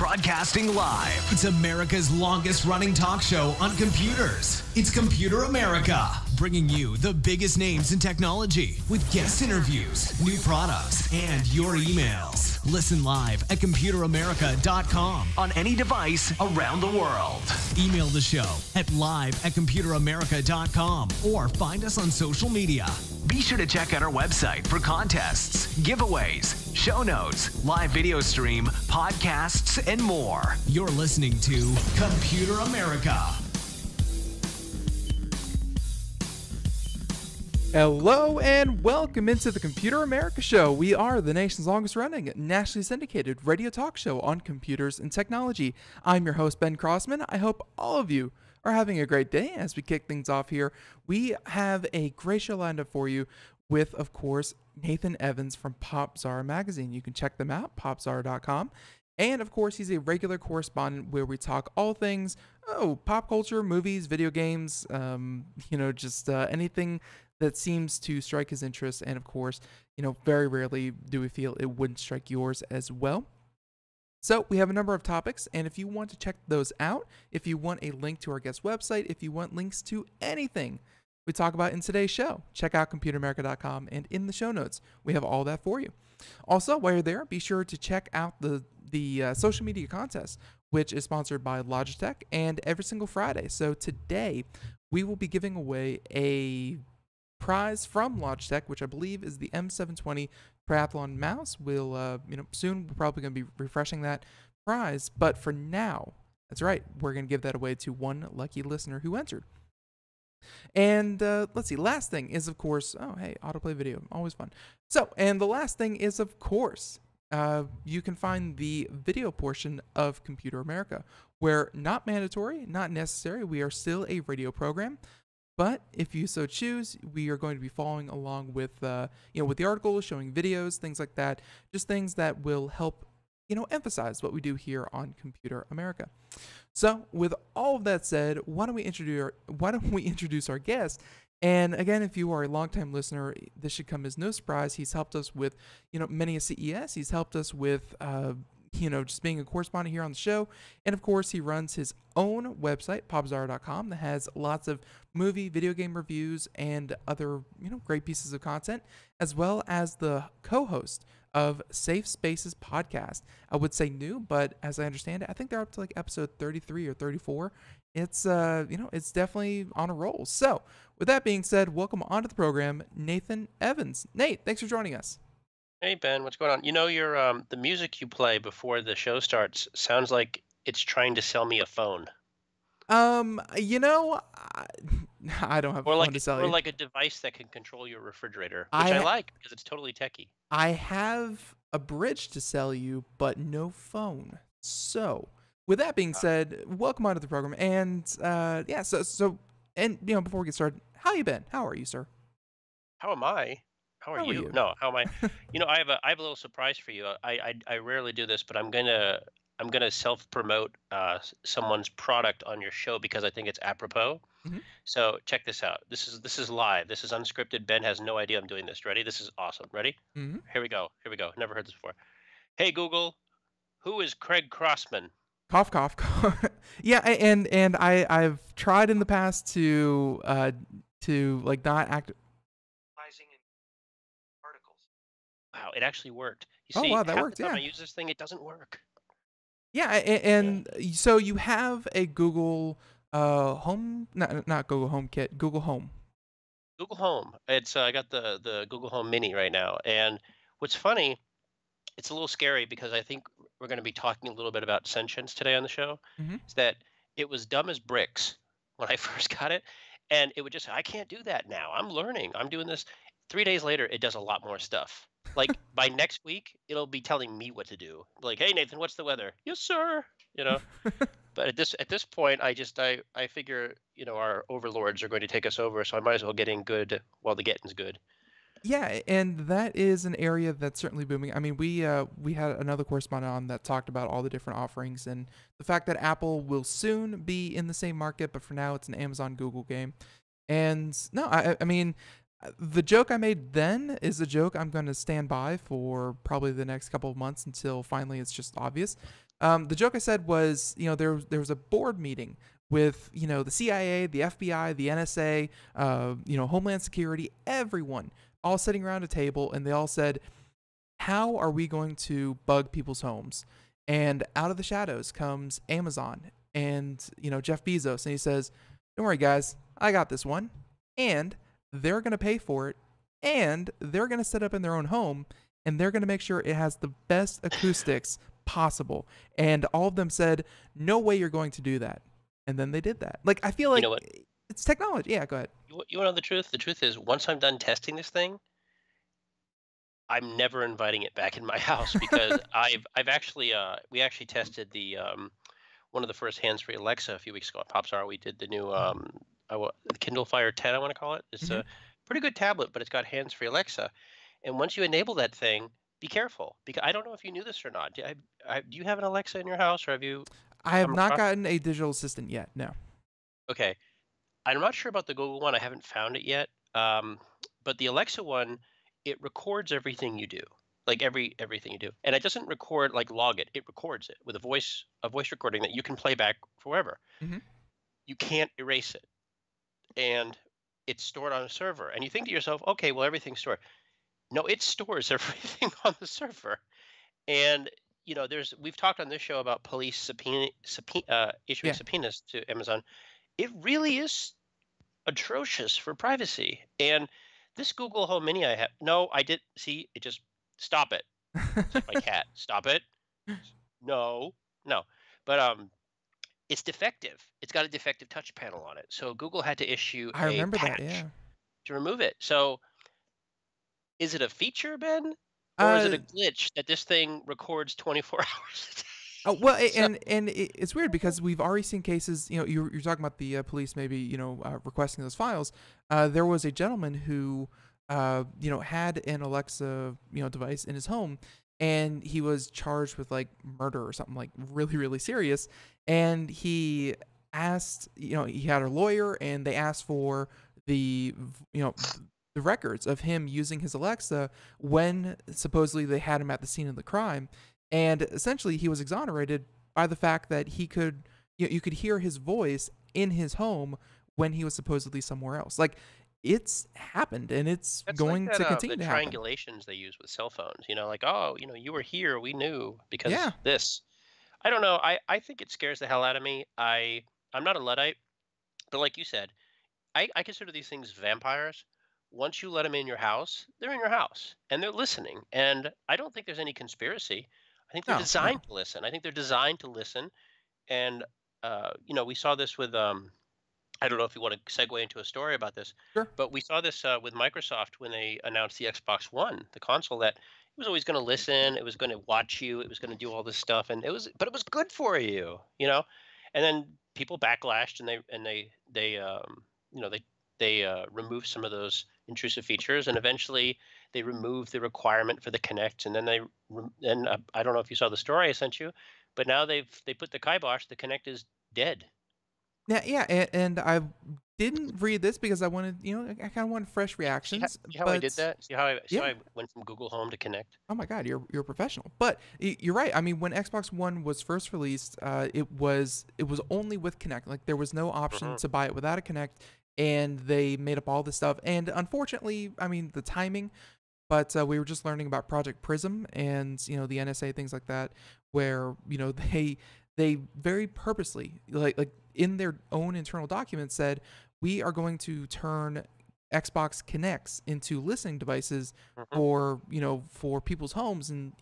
Broadcasting live. It's America's longest running talk show on computers. It's Computer America, bringing you the biggest names in technology with guest interviews, new products, and your emails. Listen live at computeramerica.com on any device around the world. Email the show at live@computeramerica.com or find us on social media. Be sure to check out our website for contests, giveaways, show notes, live video stream, podcasts, and more. You're listening to Computer America. Hello and welcome into the Computer America Show. We are the nation's longest running, nationally syndicated radio talk show on computers and technology. I'm your host, Ben Crossman. I hope all of you are having a great day as we kick things off here. We have a great show lined up for you with, of course, Nathan Evans from Popzara magazine. You can check them out, popzara.com. And, of course, he's a regular correspondent where we talk all things, pop culture, movies, video games, anything that seems to strike his interest. And, of course, very rarely do we feel it wouldn't strike yours as well. So we have a number of topics, and if you want to check those out, if you want a link to our guest website, if you want links to anything we talk about in today's show, check out computeramerica.com, and in the show notes, we have all that for you. Also, while you're there, be sure to check out the social media contest, which is sponsored by Logitech, and every single Friday. So today, we will be giving away a prize from Logitech, which I believe is the M720 Triathlon mouse. We'll, soon we're probably going to be refreshing that prize. But for now, that's right, we're going to give that away to one lucky listener who entered. And let's see, last thing is, of course, autoplay video, always fun. So, and the last thing is, of course, you can find the video portion of Computer America, where not mandatory, not necessary, we are still a radio program. But if you so choose, we are going to be following along with, with the articles, showing videos, things like that, just things that will help, emphasize what we do here on Computer America. So, with all of that said, why don't we introduce our guest? And again, if you are a longtime listener, this should come as no surprise. He's helped us with, many a CES. He's helped us with, just being a correspondent here on the show. And of course, he runs his own website, popzara.com, that has lots of movie, video game reviews, and other, great pieces of content, as well as the co-host of Safe Spaces podcast. I would say new, but as I understand it, I think they're up to like episode 33 or 34. It's, it's definitely on a roll. So with that being said, welcome onto the program, Nathan Evans. Nate, thanks for joining us. Hey Ben, what's going on? Your the music you play before the show starts sounds like it's trying to sell me a phone. I don't have a phone to sell you. Or like a device that can control your refrigerator, which I like because it's totally techie. I have a bridge to sell you, but no phone. So, with that being said, welcome onto the program. And before we get started, how you been? How are you, sir? How am I? How are you? No, how am I? I have a little surprise for you. I rarely do this, but I'm gonna self-promote someone's product on your show because I think it's apropos. Mm-hmm. So check this out. This is live. This is unscripted. Ben has no idea I'm doing this. Ready? This is awesome. Ready? Mm-hmm. Here we go. Never heard this before. Hey Google, who is Craig Crossman? Cough, cough, cough. Yeah, and I've tried in the past to like not act. Wow, it actually worked. You see, that worked. Half the time I use this thing, it doesn't work. Yeah, and so you have a Google Home, not Google HomeKit, Google Home. Google Home. It's I got the Google Home Mini right now, and what's funny, it's a little scary because I think we're going to be talking a little bit about sentience today on the show. Mm-hmm. Is that it was dumb as bricks when I first got it, and it would just say, I can't do that now. I'm learning. I'm doing this. 3 days later, it does a lot more stuff. Like by next week, it'll be telling me what to do. Like, hey Nathan, what's the weather? Yes, sir. But at this point, I figure our overlords are going to take us over, so I might as well get in good while the getting's good. Yeah, and that is an area that's certainly booming. I mean, we had another correspondent on that talked about all the different offerings and the fact that Apple will soon be in the same market, but for now it's an Amazon Google game. And no, I mean, the joke I made then is a joke I'm going to stand by for probably the next couple of months until finally it's just obvious. The joke I said was, there was a board meeting with, the CIA, the FBI, the NSA, Homeland Security, everyone all sitting around a table, and they all said, how are we going to bug people's homes? And out of the shadows comes Amazon and, Jeff Bezos, and he says, don't worry, guys, I got this one. And they're going to pay for it, and they're going to set up in their own home, and they're going to make sure it has the best acoustics possible. And all of them said, no way you're going to do that. And then they did that. Like, I feel You like know what? it's technology. Yeah, go ahead. You want to know the truth? The truth is, once I'm done testing this thing, I'm never inviting it back in my house because I've actually we actually tested the one of the first hands-free Alexa a few weeks ago at Popzara. We did the new the Kindle Fire 10, I want to call it. It's Mhm. a pretty good tablet, but it's got hands-free Alexa. And once you enable that thing, be careful because I don't know if you knew this or not. Do you have an Alexa in your house, or have you I have come not across? gotten a digital assistant yet. No. Okay, I'm not sure about the Google one. I haven't found it yet. But the Alexa one, it records everything you do, like everything you do, and it doesn't record like log it. It records it with a voice recording that you can play back forever. Mhm. You can't erase it, and it's stored on a server. And you think to yourself, okay, well everything's stored. No, it stores everything on the server. And we've talked on this show about police issuing Yeah. subpoenas to Amazon. It really is atrocious for privacy. And this Google Home Mini I have, no, I did see it. Just stop it. It's like my cat. Stop it. No, no. But it's defective. It's got a defective touch panel on it. So Google had to issue I a remember that. patch Yeah. to remove it. So is it a feature, Ben? Or is it Uh, a glitch that this thing records 24 hours a day? well, So it's weird because we've already seen cases. You're talking about the police maybe requesting those files. There was a gentleman who had an Alexa device in his home, and he was charged with like murder or something like really really serious. And he asked, he had a lawyer, and they asked for the the records of him using his Alexa when supposedly they had him at the scene of the crime, and essentially he was exonerated by the fact that he could you could hear his voice in his home when he was supposedly somewhere else. Like, it's happened, and it's that's like going that to the continue to happen. triangulations they use with cell phones. Like, oh, you were here, we knew Yeah. because this. I don't know. I think it scares the hell out of me. I'm not a Luddite, but like you said, I consider these things vampires. Once you let them in your house, they're in your house and they're listening. And I don't think there's any conspiracy. I think they're No, no. designed to listen. I think they're designed to listen. And we saw this with I don't know if you want to segue into a story about this, Sure. but we saw this with Microsoft when they announced the Xbox One, the console that it was always going to listen, it was going to watch you, it was going to do all this stuff, and but it was good for you. And then people backlashed, and they removed some of those intrusive features, and eventually they removed the requirement for the Kinect, and then I don't know if you saw the story I sent you, but now they put the kibosh. The Kinect is dead. Yeah, yeah, and I didn't read this because I wanted, I kind of wanted fresh reactions, See how I did but that? See how yeah. I went from Google Home to Connect? Oh my God, you're a professional. But you're right. I mean, when Xbox One was first released, it was only with Kinect. Like, there was no option Mhm. to buy it without a Kinect, and they made up all this stuff. And unfortunately, I mean, the timing. But we were just learning about Project Prism and the NSA, things like that, where they very purposely, like in their own internal documents, said, we are going to turn Xbox Kinects into listening devices Mhm. for people's homes, and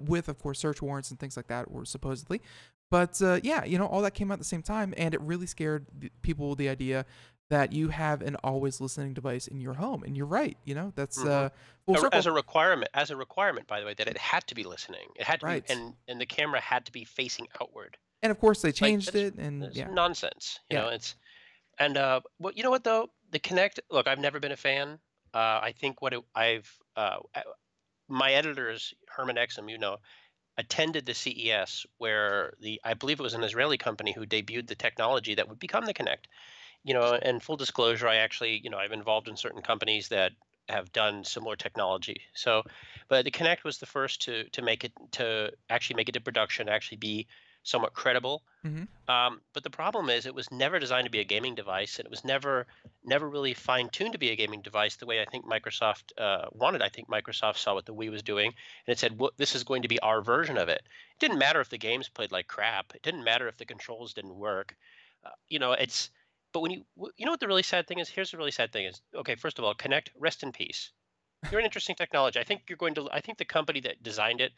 with, of course, search warrants and things like that, or supposedly. But yeah, all that came out at the same time, and it really scared people with the idea that you have an always listening device in your home. And you're right, that's Mhm. full As circle. a requirement, by the way, that it had to be listening. It had to be, Right. and the camera had to be facing outward. And of course they Like changed it, and that's yeah. nonsense. Yeah. It's and well, you know what though? The Connect. Look, I've never been a fan. I think my editors Herman Exum, attended the CES where I believe it was an Israeli company who debuted the technology that would become the Connect. And full disclosure, I actually, I'm involved in certain companies that have done similar technology. So, but the Kinect was the first to make it to actually make it to production, actually be somewhat credible. Hmm. But the problem is, it was never designed to be a gaming device, and it was never really fine tuned to be a gaming device the way I think Microsoft wanted. I think Microsoft saw what the Wii was doing, and it said, "Well, this is going to be our version of it." It didn't matter if the games played like crap. It didn't matter if the controls didn't work. It's. But when you know what the really sad thing is? Here's the really sad thing is, okay, first of all, Connect, rest in peace. You're an interesting technology. I think the company that designed it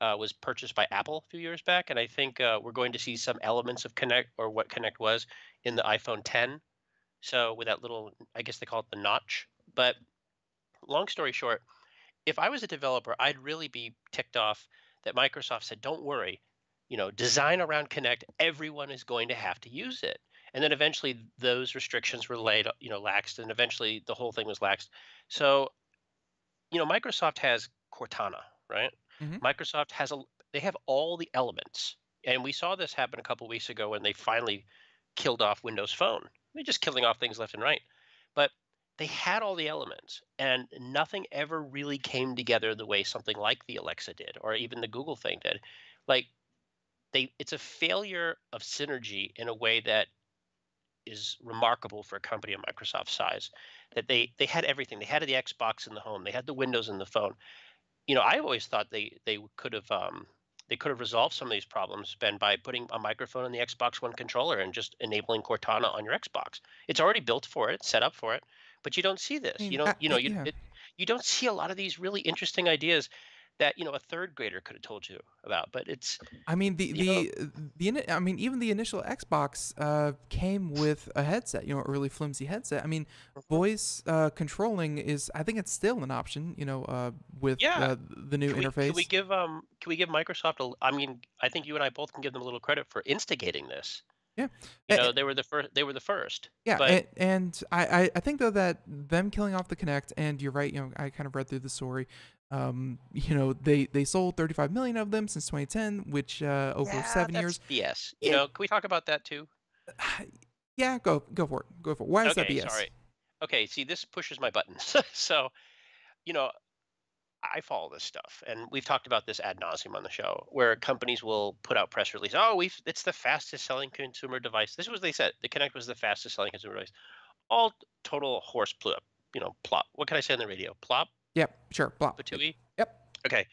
was purchased by Apple a few years back, and I think we're going to see some elements of Connect, or what Connect was, in the iPhone 10. So with that little, I guess they call it the notch. But long story short, if I was a developer, I'd really be ticked off that Microsoft said, "Don't worry, design around Connect. Everyone is going to have to use it." And then eventually those restrictions were laxed, and eventually the whole thing was laxed. So Microsoft has Cortana, right? Hmm. Microsoft has they have all the elements. And we saw this happen a couple weeks ago when they finally killed off Windows Phone. They're just killing off things left and right. But they had all the elements, and nothing ever really came together the way something like the Alexa did, or even the Google thing did. Like, it's a failure of synergy in a way that is remarkable for a company of Microsoft's size. That they had everything. They had the Xbox in the home. They had the Windows in the phone. I always thought they could have resolved some of these problems, Ben, by putting a microphone in the Xbox One controller and just enabling Cortana on your Xbox. It's already built for it, it's set up for it, but you don't see I this. You mean, don't, yeah. you don't see a lot of these really interesting ideas that a third grader could have told you about. But it's I mean, you know, I mean, even the initial Xbox came with a headset, a really flimsy headset. I mean, Mhm. voice controlling is, I think it's still an option, with Yeah. the new interface. Can we give Microsoft a? I mean, I think you and I both can give them a little credit for instigating this. Yeah. A- They were the first. They were the first. Yeah, But and I think though that them killing off the Kinect, and you're right, I kind of read through the story. They sold 35 million of them since 2010, which over yeah, 7 years. that's BS. It Can we talk about that too? Yeah, go for it. Go for it. Why is that Okay, BS? sorry. Okay, see, this pushes my buttons. So, you know, I follow this stuff, and we've talked about this ad nauseum on the show, where companies will put out press release. Oh, it's the fastest selling consumer device. This is what they said. The Kinect was the fastest selling consumer device. All total horse plop. Plop. What can I say on the radio? Plop. Yep, sure. Blah. Patooey. Yep. Okay.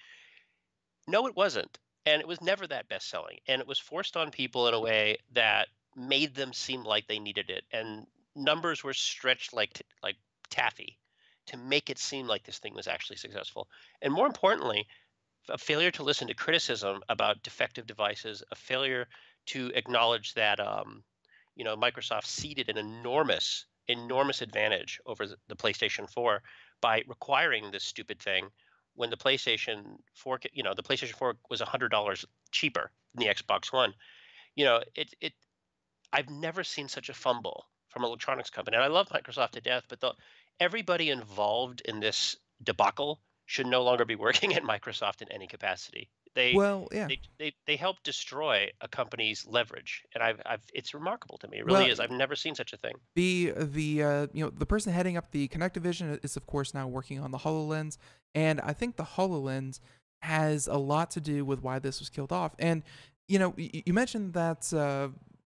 No, it wasn't. And it was never that best selling. And it was forced on people in a way that made them seem like they needed it. And numbers were stretched like taffy to make it seem like this thing was actually successful. And more importantly, a failure to listen to criticism about defective devices, a failure to acknowledge that Microsoft ceded an enormous advantage over the PlayStation 4 by requiring this stupid thing when the PlayStation 4, the PlayStation 4 was $100 cheaper than the Xbox One. It I've never seen such a fumble from an electronics company. And I love Microsoft to death, but everybody involved in this debacle should no longer be working at Microsoft in any capacity. They Well, yeah. they help destroy a company's leverage, and it's remarkable to me. It really Well, is. I've never seen such a thing. the person heading up the Kinect division is of course now working on the HoloLens, and I think the HoloLens has a lot to do with why this was killed off. And you mentioned that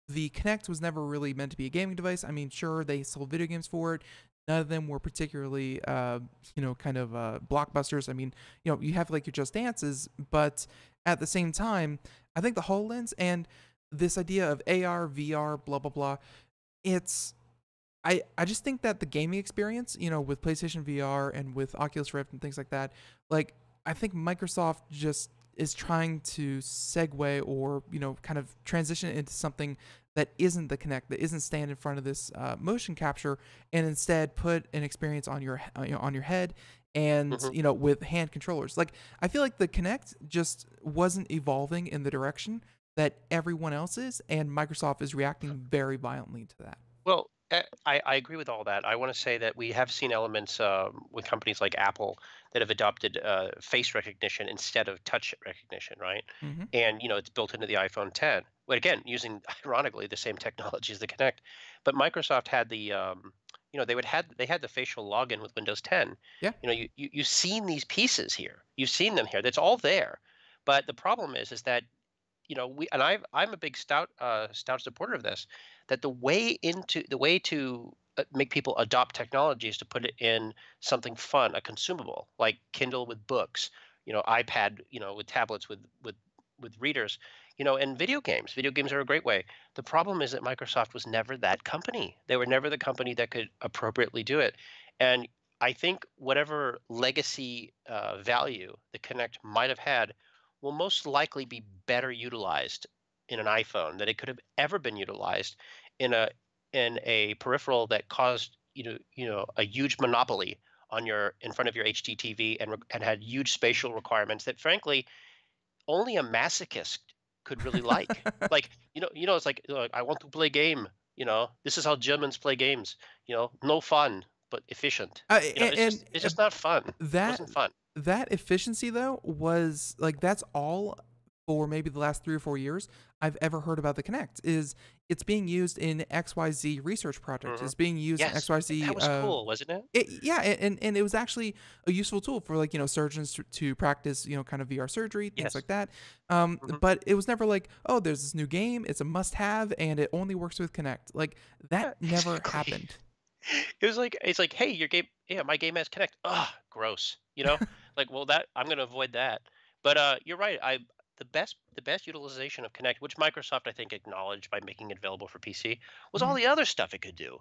the Kinect was never really meant to be a gaming device. I mean, sure, they sold video games for it. None of them were particularly, kind of blockbusters. I mean, you have like your Just Dances, but at the same time, I think the HoloLens and this idea of AR, VR, blah blah blah, it's I just think that the gaming experience, with PlayStation VR and with Oculus Rift and things like that, like I think Microsoft just is trying to segue or kind of transition into something that isn't the Kinect, that isn't stand in front of this motion capture, and instead put an experience on on your head and Hmm. with hand controllers. Like I feel like the Kinect just wasn't evolving in the direction that everyone else is, and Microsoft is reacting very violently to that. Well, I agree with all that. I want to say that we have seen elements with companies like Apple that have adopted face recognition instead of touch recognition, right? Hmm. And it's built into the iPhone 10. But again, using ironically the same technology as the Kinect. But Microsoft had they had the facial login with Windows 10. Yeah. You've seen these pieces here. You've seen them here. That's all there. But the problem is that I'm a big stout supporter of this. That the way to make people adopt technology is to put it in something fun, a consumable, like Kindle with books, iPad, with tablets with readers, and video games. Video games are a great way. The problem is that Microsoft was never that company. They were never the company that could appropriately do it. And I think whatever legacy value the Kinect might have had will most likely be better utilized in an iPhone than it could have ever been utilized in a peripheral that caused a huge monopoly on your in front of your HDTV and had huge spatial requirements that frankly only a masochist could really like. Like it's like I want to play game. This is how Germans play games. No fun but efficient. It's just not fun. It that wasn't fun. that efficiency though was like that's all for maybe the last 3 or 4 years I've ever heard about the Kinect is it's being used in XYZ research projects. Hmm. It's being used in Yes, XYZ. that was cool, wasn't it? Yeah, and it was actually a useful tool for like surgeons to practice kind of VR surgery, things Yes. like that. Hmm. But it was never like, oh, there's this new game, it's a must-have, and it only works with Kinect. Like that Yeah, never exactly. happened. It's like, hey, your game, yeah, my game has Connect. Ugh, gross. Like, well, that I'm gonna avoid that. But you're right. The best utilization of Connect, which Microsoft I think acknowledged by making it available for PC, was all Mhm. the other stuff it could do,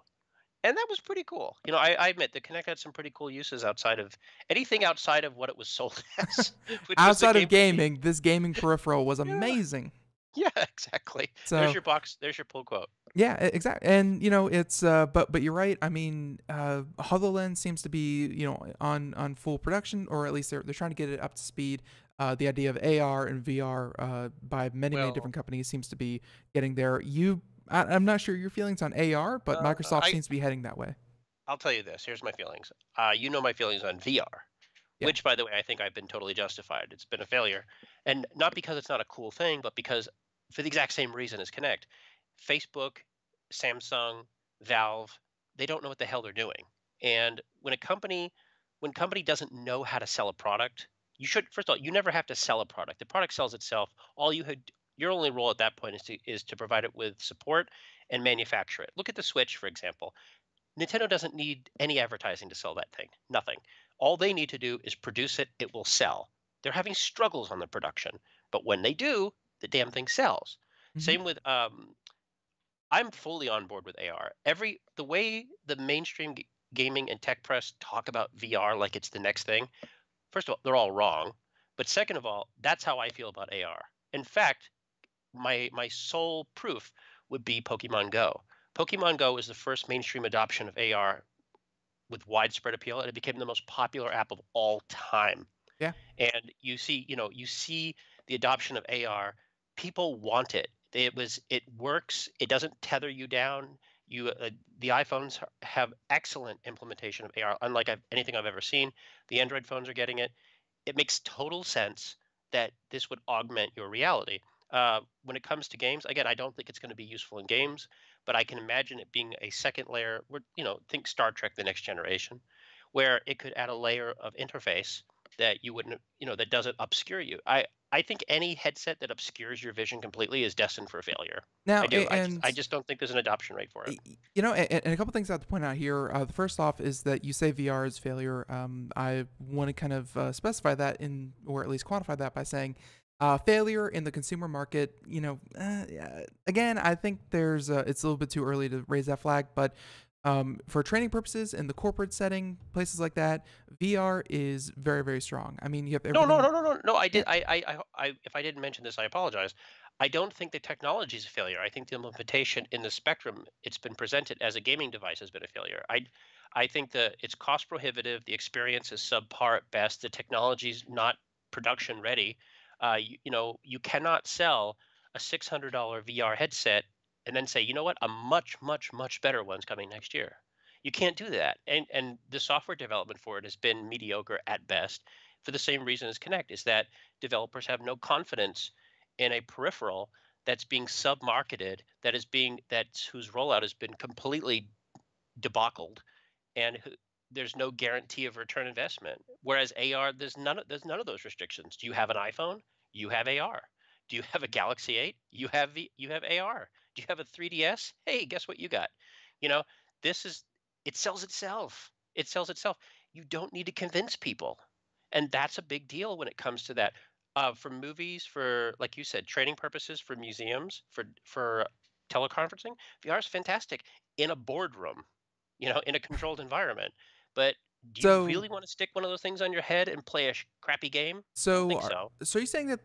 and that was pretty cool. I admit the Connect had some pretty cool uses outside of anything outside of what it was sold as, which was the Outside of game. gaming, this gaming peripheral was Yeah, amazing. yeah, exactly. There's So your box. There's your pull quote. yeah, exactly. And it's but you're right. I mean, HoloLens seems to be on full production, or at least they're trying to get it up to speed. The idea of AR and VR by many Well, different companies seems to be getting there. I'm not sure your feelings on AR, but Microsoft I seems to be heading that way. I'll tell you this. Here's my feelings. My feelings on VR, Yeah. which, by the way, I think I've been totally justified. It's been a failure, and not because it's not a cool thing, but because for the exact same reason as Kinect, Facebook, Samsung, Valve, they don't know what the hell they're doing. And when company doesn't know how to sell a product, you should first of all, you never have to sell a product. The product sells itself. Your only role at that point is to provide it with support and manufacture it. Look at the Switch, for example. Nintendo doesn't need any advertising to sell that thing. Nothing. All they need to do is produce it, it will sell. They're having struggles on the production, but when they do, the damn thing sells. Hmm. Same with I'm fully on board with AR. The way the mainstream gaming and tech press talk about VR like it's the next thing. First of all, they're all wrong, but second of all, that's how I feel about AR. In fact, my sole proof would be Pokemon Go. Pokemon Go is the first mainstream adoption of AR with widespread appeal, and it became the most popular app of all time. Yeah. And you see the adoption of AR. People want it. It works. It doesn't tether you down. The iPhones have excellent implementation of AR, unlike anything I've ever seen. The Android phones are getting it. It makes total sense that this would augment your reality. When it comes to games, again, I don't think it's going to be useful in games, but I can imagine it being a second layer. Think Star Trek: The Next Generation, where it could add a layer of interface that you wouldn't, that doesn't obscure you. I think any headset that obscures your vision completely is destined for failure. Now I do. and I just don't think there's an adoption rate for it. And a couple things I have to point out here. The first off is that you say VR is failure. I want to kind of specify that or at least quantify that by saying failure in the consumer market. Yeah, again, I think it's a little bit too early to raise that flag, but for training purposes in the corporate setting, places like that, VR is very strong. I mean, you have No, no, everything. no, no, no, no. I Yeah, did. If I didn't mention this, I apologize. I don't think the technology is a failure. I think the implementation in the spectrum it's been presented as a gaming device has been a failure. I think that it's cost prohibitive. The experience is subpar at best. The technology's not production ready. You cannot sell a $600 VR headset and then say, you know what, a much better one's coming next year. You can't do that. And the software development for it has been mediocre at best for the same reason as Connect is that developers have no confidence in a peripheral that's being sub-marketed, whose rollout has been completely debacled, and there's no guarantee of return investment. Whereas AR, there's none of those restrictions. Do you have an iPhone? You have AR. Do you have a Galaxy 8? You have AR. Do you have a 3DS? Hey, guess what you got? You know, this is it sells itself. It sells itself. You don't need to convince people, and that's a big deal when it comes to that. For movies, for like you said, training purposes, for museums, for teleconferencing, VR is fantastic in a boardroom, in a controlled environment. But do you So really want to stick one of those things on your head and play a crappy game? I don't so think are, so. so you're saying that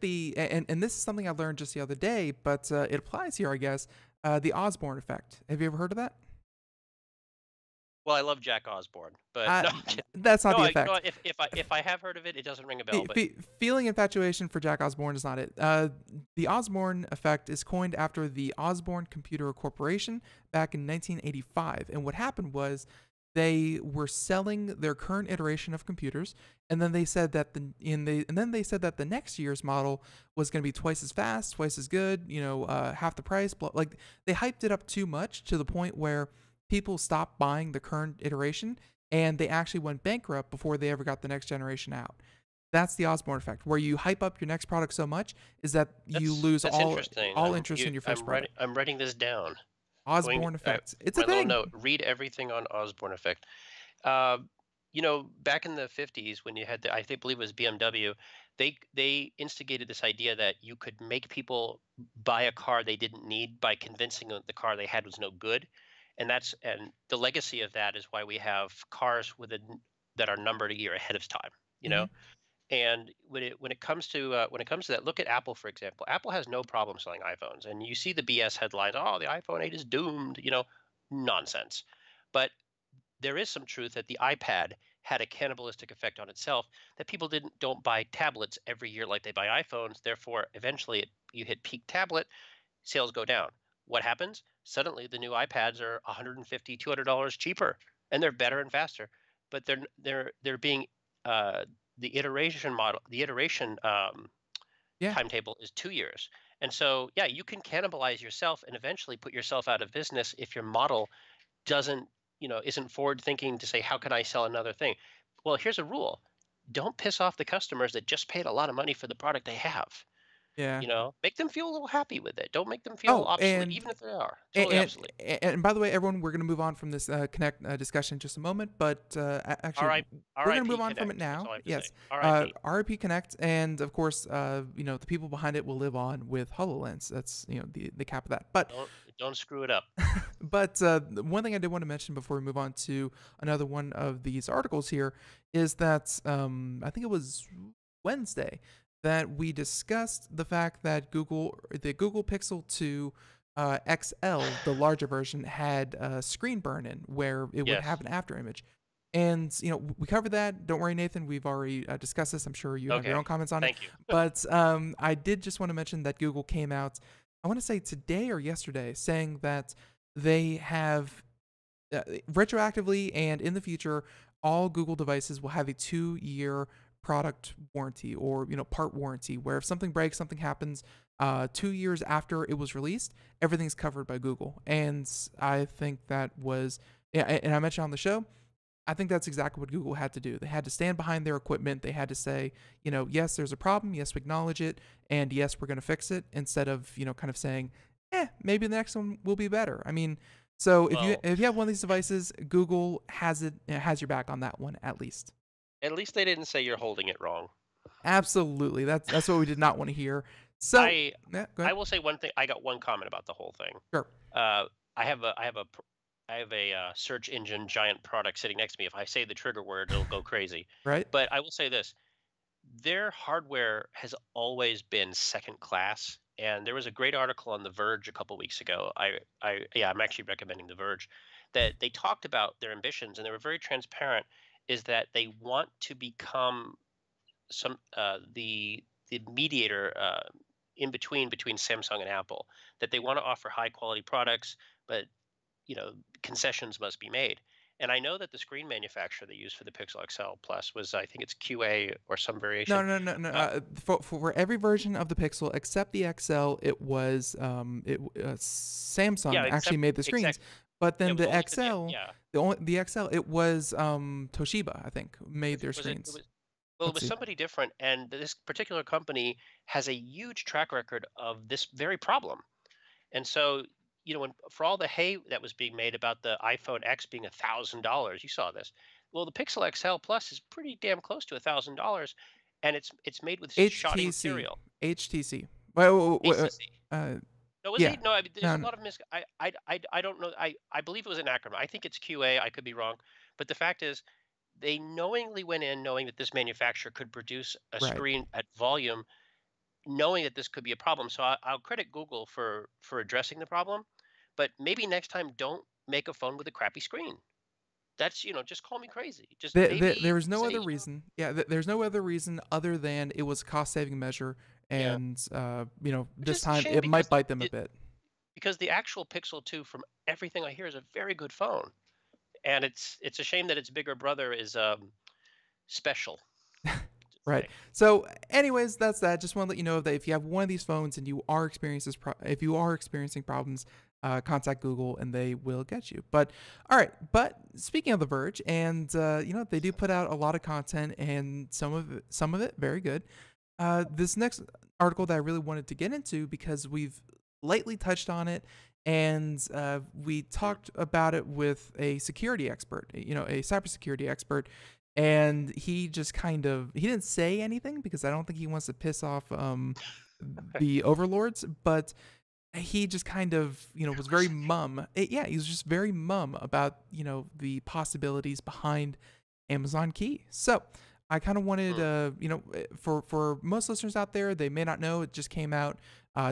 and this is something I learned just the other day, but it applies here, I guess. The Osborne effect. Have you ever heard of that? Well, I love Jack Osborne, but no, I'm kidding. That's not No, the you know effect. what, if I have heard of it, it doesn't ring a bell. But Feeling infatuation for Jack Osborne is not it. The Osborne effect is coined after the Osborne Computer Corporation back in 1985. And what happened was they were selling their current iteration of computers, and then they said that the next year's model was going to be twice as fast, twice as good, half the price. Like they hyped it up too much to the point where people stopped buying the current iteration, and they actually went bankrupt before they ever got the next generation out. That's the Osborne effect, where you hype up your next product so much is that you lose that's all interesting. interest in your first product. I'm writing this down. Osborne effect. It's a My little thing. note: read everything on Osborne effect. Back in the 50s when you had I believe it was BMW, they instigated this idea that you could make people buy a car they didn't need by convincing them the car they had was no good. And the legacy of that is why we have cars that are numbered a year ahead of time. Mhm. And when it comes to that, look at Apple, for example. Apple has no problem selling iPhones, and you see the BS headlines. Oh, the iPhone 8 is doomed. Nonsense. But there is some truth that the iPad had a cannibalistic effect on itself. That people don't buy tablets every year like they buy iPhones. Therefore, eventually, you hit peak tablet, sales go down. What happens? Suddenly, the new iPads are $150, $200 cheaper, and they're better and faster. But they're being the iteration Yeah. timetable is 2 years. And so, yeah, you can cannibalize yourself and eventually put yourself out of business if your model isn't forward thinking to say, how can I sell another thing? Well, here's a rule. Don't piss off the customers that just paid a lot of money for the product they have. Yeah. Make them feel a little happy with it. Don't make them feel Oh, obsolete, even if they are totally obsolete. and by the way, everyone, we're going to move on from this Kinect discussion in just a moment, but actually, we're going to move on from it now. Yes, RIP Kinect, and of course, the people behind it will live on with HoloLens. That's the cap of that. But don't screw it up. But one thing I did want to mention before we move on to another one of these articles here is that I think it was Wednesday that we discussed the fact that the Google Pixel 2 XL, the larger version, had screen burn-in where it would have an after image. And, we covered that. Don't worry, Nathan. We've already discussed this. I'm sure you have your own comments on it. Thank you. But I did just want to mention that Google came out, I want to say today or yesterday, saying that they have retroactively and in the future, all Google devices will have a 2-year product warranty or part warranty, where if something breaks, something happens 2 years after it was released, everything's covered by Google. And I think that was, and I mentioned on the show, I think that's exactly what Google had to do. They had to stand behind their equipment. They had to say, yes, there's a problem. Yes, we acknowledge it. And yes, we're going to fix it, instead of, kind of saying, maybe the next one will be better. I mean, so if you have one of these devices, Google has your back on that one, at least. At least they didn't say you're holding it wrong. Absolutely. That's what we did not want to hear. So I will say one thing. I got one comment about the whole thing. Sure. I have a search engine giant product sitting next to me. If I say the trigger word, it'll go crazy. Right. But I will say this: their hardware has always been second class. And there was a great article on The Verge a couple weeks ago. I'm actually recommending The Verge, that they talked about their ambitions, and they were very transparent. Is that they want to become the mediator in between Samsung and Apple. That they want to offer high quality products, but concessions must be made. And I know that the screen manufacturer they used for the Pixel XL Plus was, I think it's QA or some variation. No. For every version of the Pixel except the XL, it was Samsung actually made the screens. Exactly. But then the XL, The XL, it was Toshiba, I think, made their screens. Well, it Let's was see. somebody different, and this particular company has a huge track record of this very problem. And so, for all the hay that was being made about the iPhone X being $1,000, you saw this. Well, the Pixel XL Plus is pretty damn close to $1,000, and it's made with shoddy HTC. material. HTC. Wait, HTC. uh, No, was yeah. it? No, I mean, there's No, a no. lot of I don't know. I believe it was an acronym. I think it's QA. I could be wrong, but the fact is, they knowingly went in knowing that this manufacturer could produce a Right. screen at volume, knowing that this could be a problem. So I'll credit Google for addressing the problem, but maybe next time don't make a phone with a crappy screen. That's just call me crazy. Just There maybe was no say other reason. Yeah, there's no other reason other than it was a cost-saving measure, yeah, and which this is a time shame it might bite them a it, bit. because the actual Pixel 2, from everything I hear, is a very good phone, and it's a shame that its bigger brother is special. To Right. say. So, anyways, that's that. Just want to let you know that if you have one of these phones and you are if you are experiencing problems, contact Google and they will get you. But all right. But speaking of The Verge, and they do put out a lot of content, and some of it very good. This next article that I really wanted to get into because we've lightly touched on it, and we talked about it with a security expert, a cybersecurity expert, and he just he didn't say anything because I don't think he wants to piss off the overlords, but he just was very mum. Yeah, he was just very mum about the possibilities behind Amazon Key. So I kind of wanted for most listeners out there, they may not know, it just came out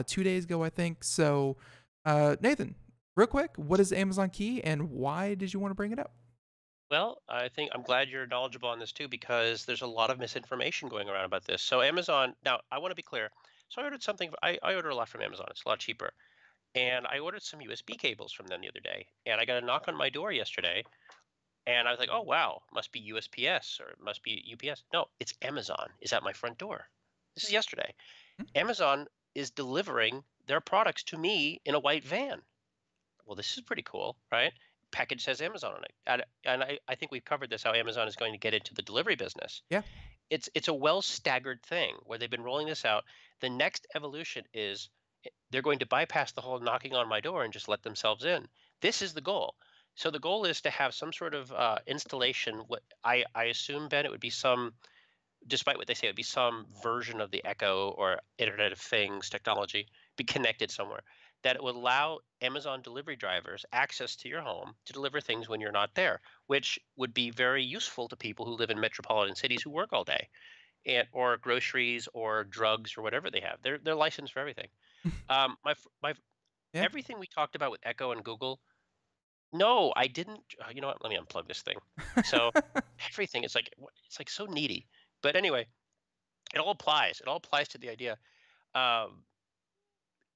2 days ago, I think. So Nathan, real quick, what is Amazon Key and why did you want to bring it up? Well, I'm glad you're knowledgeable on this too, because there's a lot of misinformation going around about this. So Amazon, now I want to be clear. So I ordered something. I order a lot from Amazon. It's a lot cheaper, and I ordered some USB cables from them the other day, and I got a knock on my door yesterday, and I was like, oh wow, must be USPS or it must be UPS. No, it's Amazon is at my front door. This is yesterday. Amazon is delivering their products to me in a white van. Well, this is pretty cool, right? Package says Amazon on it. And I think we've covered this, how Amazon is going to get into the delivery business. Yeah. It's a well staggered thing where they've been rolling this out. The next evolution is they're going to bypass the whole knocking on my door and just let themselves in. This is the goal. So the goal is to have some sort of installation. What I assume, Ben, it would be some, despite what they say, it would be some version of the Echo or Internet of Things technology, be connected somewhere, that it would allow Amazon delivery drivers access to your home to deliver things when you're not there, which would be very useful to people who live in metropolitan cities who work all day, or groceries or drugs or whatever they have. They're licensed for everything. My Yeah. everything we talked about with Echo and Google. No, I didn't. You know what? Let me unplug this thing. So everything is it's like so needy. But anyway, it all applies. It all applies to the idea. Um,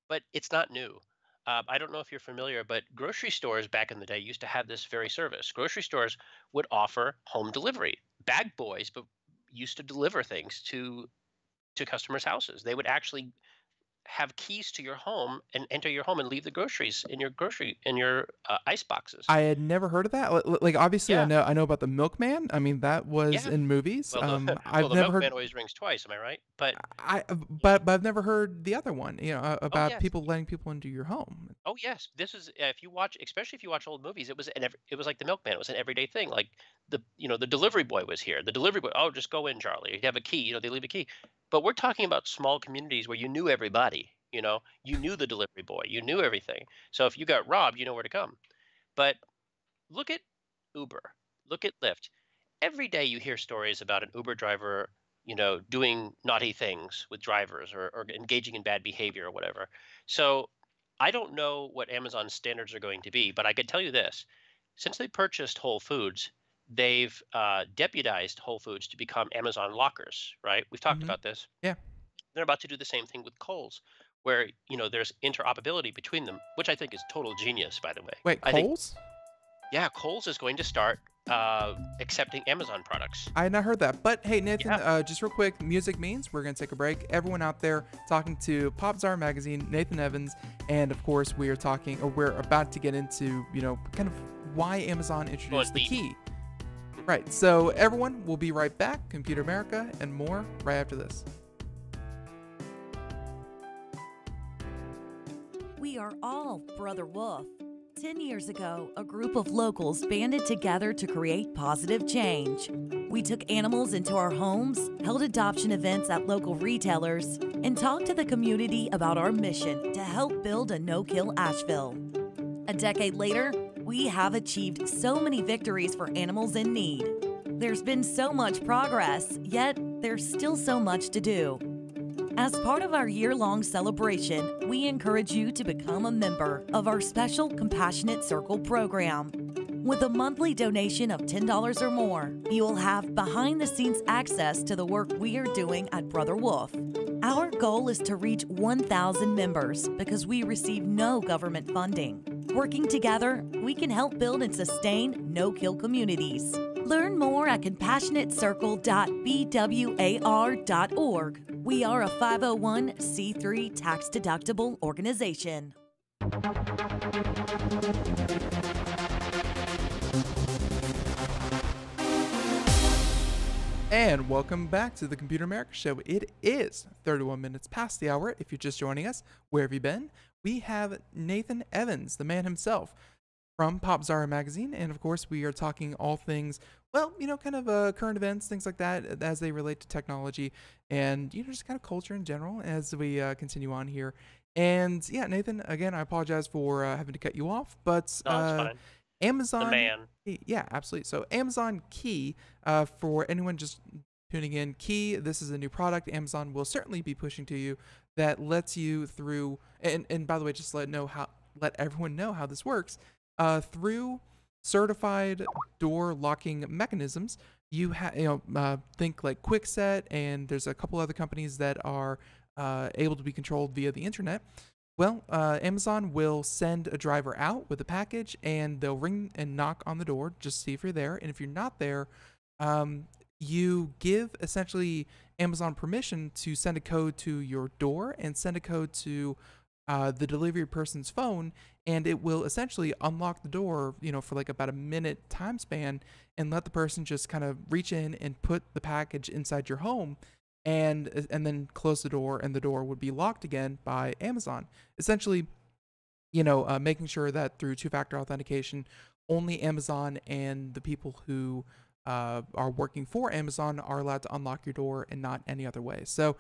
but it's not new. I don't know if you're familiar, but grocery stores back in the day used to have this very service. Grocery stores would offer home delivery. Bag boys, but used to deliver things to customers' houses. They would actually have keys to your home and enter your home and leave the groceries in your ice boxes. I had never heard of that. Like obviously, Yeah, I know about the milkman. I mean, that was yeah. in movies. Well, the well, I've the never heard. milkman always rings twice. Am I right? But But I've never heard the other one. oh About yes, people letting people into your home. oh yes. This is if you watch, especially if you watch old movies, it was like the milkman. It was an everyday thing. Like the delivery boy was here. The delivery boy, oh, just go in, Charlie. You have a key. They leave a key. But we're talking about small communities where you knew everybody. You knew the delivery boy. You knew everything. So if you got robbed, you know where to come. But look at Uber. Look at Lyft. Every day you hear stories about an Uber driver, doing naughty things with drivers or engaging in bad behavior or whatever. So I don't know what Amazon's standards are going to be, but I can tell you this. Since they purchased Whole Foods, they've deputized Whole Foods to become Amazon lockers, right? We've talked Hmm. about this. Yeah. They're about to do the same thing with Kohl's, where there's interoperability between them, which I think is total genius, by the way. Wait, I think, Kohl's? yeah, Kohl's is going to start accepting Amazon products. I had not heard that. But hey, Nathan, Yeah. just real quick, music means we're going to take a break. Everyone out there talking to Popzara magazine, Nathan Evans, and of course we're about to get into, kind of why Amazon introduced the deep. key. Right. So everyone, we'll be right back. Computer America and more right after this. We are all Brother Wolf. 10 years ago, a group of locals banded together to create positive change. We took animals into our homes, held adoption events at local retailers, and talked to the community about our mission to help build a no-kill Asheville. A decade later, we have achieved so many victories for animals in need. There's been so much progress, yet there's still so much to do. As part of our year-long celebration, we encourage you to become a member of our special Compassionate Circle program. With a monthly donation of $10 or more, you will have behind-the-scenes access to the work we are doing at Brother Wolf. Our goal is to reach 1,000 members because we receive no government funding. Working together, we can help build and sustain no-kill communities. Learn more at compassionatecircle.bwar.org. We are a 501c3 tax-deductible organization. And welcome back to the Computer America Show. It is 31 minutes past the hour. If you're just joining us, where have you been? We have Nathan Evans, the man himself, from Popzara magazine. And of course, we are talking all things, well, kind of current events, things like that, as they relate to technology and, just kind of culture in general as we continue on here. And yeah, Nathan, again, I apologize for having to cut you off, but No, it's fine. Amazon. The man. Yeah, absolutely. So Amazon Key, for anyone just tuning in, Key, this is a new product Amazon will certainly be pushing to you that lets you through, and by the way, just let everyone know how this works. Through certified door locking mechanisms, you think like Kwikset, and there's a couple other companies that are able to be controlled via the internet. Well, Amazon will send a driver out with a package, and they'll ring and knock on the door just to see if you're there. And if you're not there, you give essentially Amazon permission to send a code to your door and send a code to the delivery person's phone, and it will essentially unlock the door, for like about a minute time span, and let the person just kind of reach in and put the package inside your home, and then close the door, and the door would be locked again by Amazon. Essentially, making sure that through two-factor authentication, only Amazon and the people who are working for Amazon are allowed to unlock your door, and not any other way. So,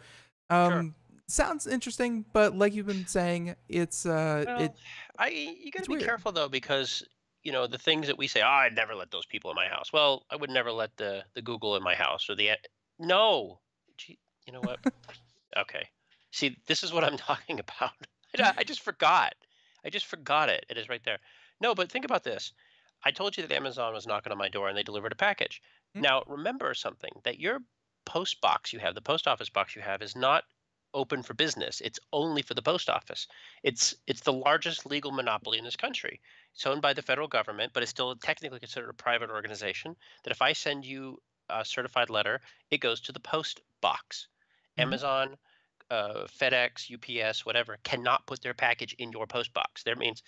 Sure. sounds interesting, but like you've been saying, it's You got it's to be weird. careful though, because the things that we say, I'd never let those people in my house. Well, I would never let the Google in my house, or no. Gee, you know what? Okay. See, this is what I'm talking about. I just forgot. I just forgot it. It is right there. No, but think about this. I told you that Amazon was knocking on my door and they delivered a package. Mm. Now, remember something, that your post box you have, the post office box you have, is not open for business. It's only for the post office. It's the largest legal monopoly in this country. It's owned by the federal government, but it's still technically considered a private organization. That if I send you a certified letter, it goes to the post box. Mhm. Amazon, FedEx, UPS, whatever, cannot put their package in your post box. That means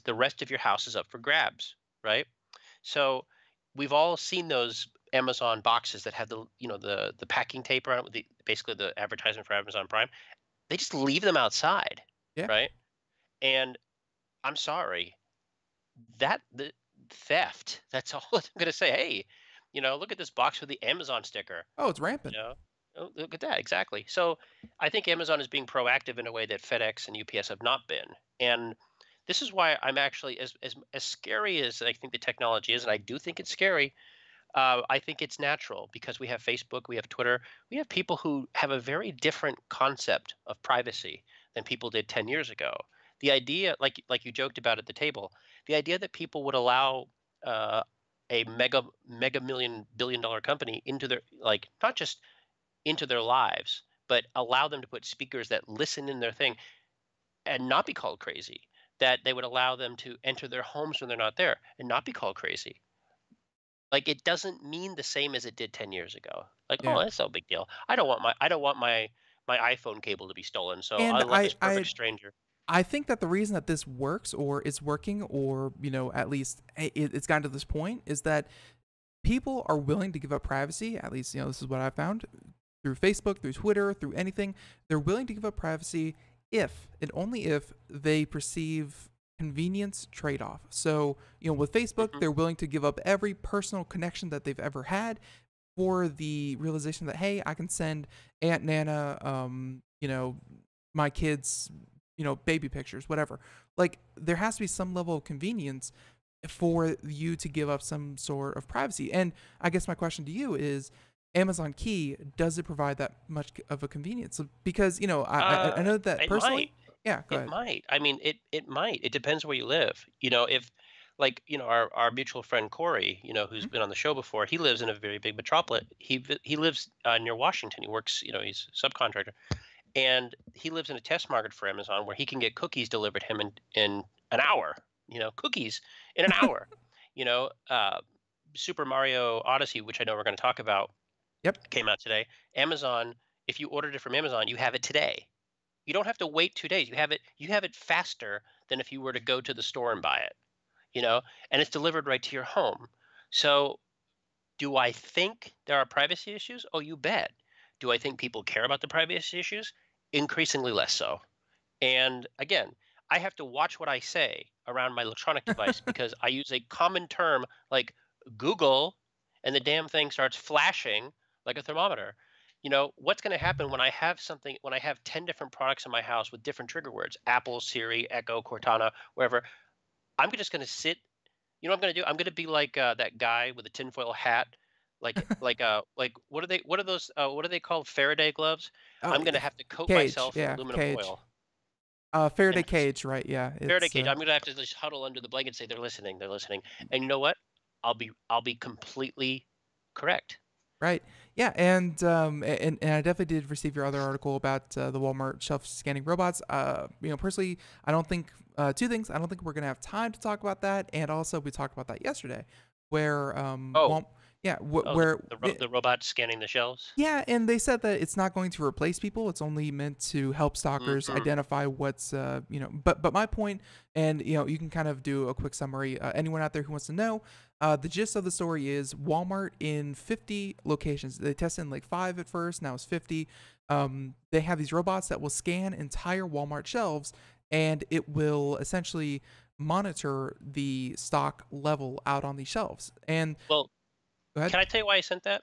the rest of your house is up for grabs, right? So we've all seen those Amazon boxes that have the packing tape around it, with basically the advertisement for Amazon Prime. They just leave them outside, Yeah. right? And I'm sorry, the theft. That's all I'm gonna say. Hey, look at this box with the Amazon sticker. Oh, it's rampant. Oh, look at that, exactly. So I think Amazon is being proactive in a way that FedEx and UPS have not been. And this is why I'm actually, as scary as I think the technology is, and I do think it's scary. I think it's natural because we have Facebook, we have Twitter, we have people who have a very different concept of privacy than people did 10 years ago. The idea, like you joked about at the table, the idea that people would allow a mega million billion-dollar company into their, not just into their lives, but allow them to put speakers that listen in their thing and not be called crazy. That they would allow them to enter their homes when they're not there and not be called crazy. Like, it doesn't mean the same as it did 10 years ago. Like, Yeah. oh, that's no big deal. I don't want my iPhone cable to be stolen, so And I'll let this perfect stranger. I think that the reason that this works or is working or, at least it's gotten to this point is that people are willing to give up privacy. At least, this is what I found through Facebook, through Twitter, through anything. They're willing to give up privacy if and only if they perceive convenience trade-off. So, with Facebook, Hmm. they're willing to give up every personal connection that they've ever had for the realization that, hey, I can send Aunt Nana, my kids, baby pictures, whatever. Like, there has to be some level of convenience for you to give up some sort of privacy. And I guess my question to you is, Amazon Key, does it provide that much of a convenience? Because, I know that It personally. might. Yeah, go It ahead. might. I mean, it might. It depends where you live. If like, our mutual friend Corey, who's Mhm. been on the show before, he lives in a very big metropolis. He lives near Washington. He works, he's a subcontractor, and he lives in a test market for Amazon where he can get cookies delivered him in an hour. Cookies in an hour. You know, uh, Super Mario Odyssey, which I know we're going to talk about, Yep. came out today. Amazon, if you ordered it from Amazon, you have it today. You don't have to wait 2 days. You have it faster than if you were to go to the store and buy it, you know, and it's delivered right to your home. So, do I think there are privacy issues? Oh, you bet. Do I think people care about the privacy issues? Increasingly less so. And again, I have to watch what I say around my electronic device because I use a common term like Google, and the damn thing starts flashing like a thermometer. What's going to happen when I have 10 different products in my house with different trigger words, Apple, Siri, Echo, Cortana, wherever. I'm just going to sit. You know what I'm going to do? I'm going to be like that guy with a tinfoil hat. Like what are they called? Faraday gloves. Oh, I'm going to have to coat cage. myself in Yeah, aluminum cage. foil. Faraday And cage, right? Yeah, Faraday it's cage. I'm gonna have to just huddle under the blanket and say they're listening. They're listening. And you know what? I'll be completely correct. right. Yeah, and I definitely did receive your other article about the Walmart shelf scanning robots. Personally, I don't think two things. I don't think we're gonna have time to talk about that, and also we talked about that yesterday, where Oh, yeah, oh, the robot scanning the shelves. yeah, and they said that it's not going to replace people. It's only meant to help stalkers Hmm. identify what's, But my point, and you can kind of do a quick summary. Anyone out there who wants to know, the gist of the story is Walmart in 50 locations. They tested in like 5 at first. Now it's 50. They have these robots that will scan entire Walmart shelves, and it will essentially monitor the stock level out on these shelves. And Well, go ahead. can I tell you why I sent that?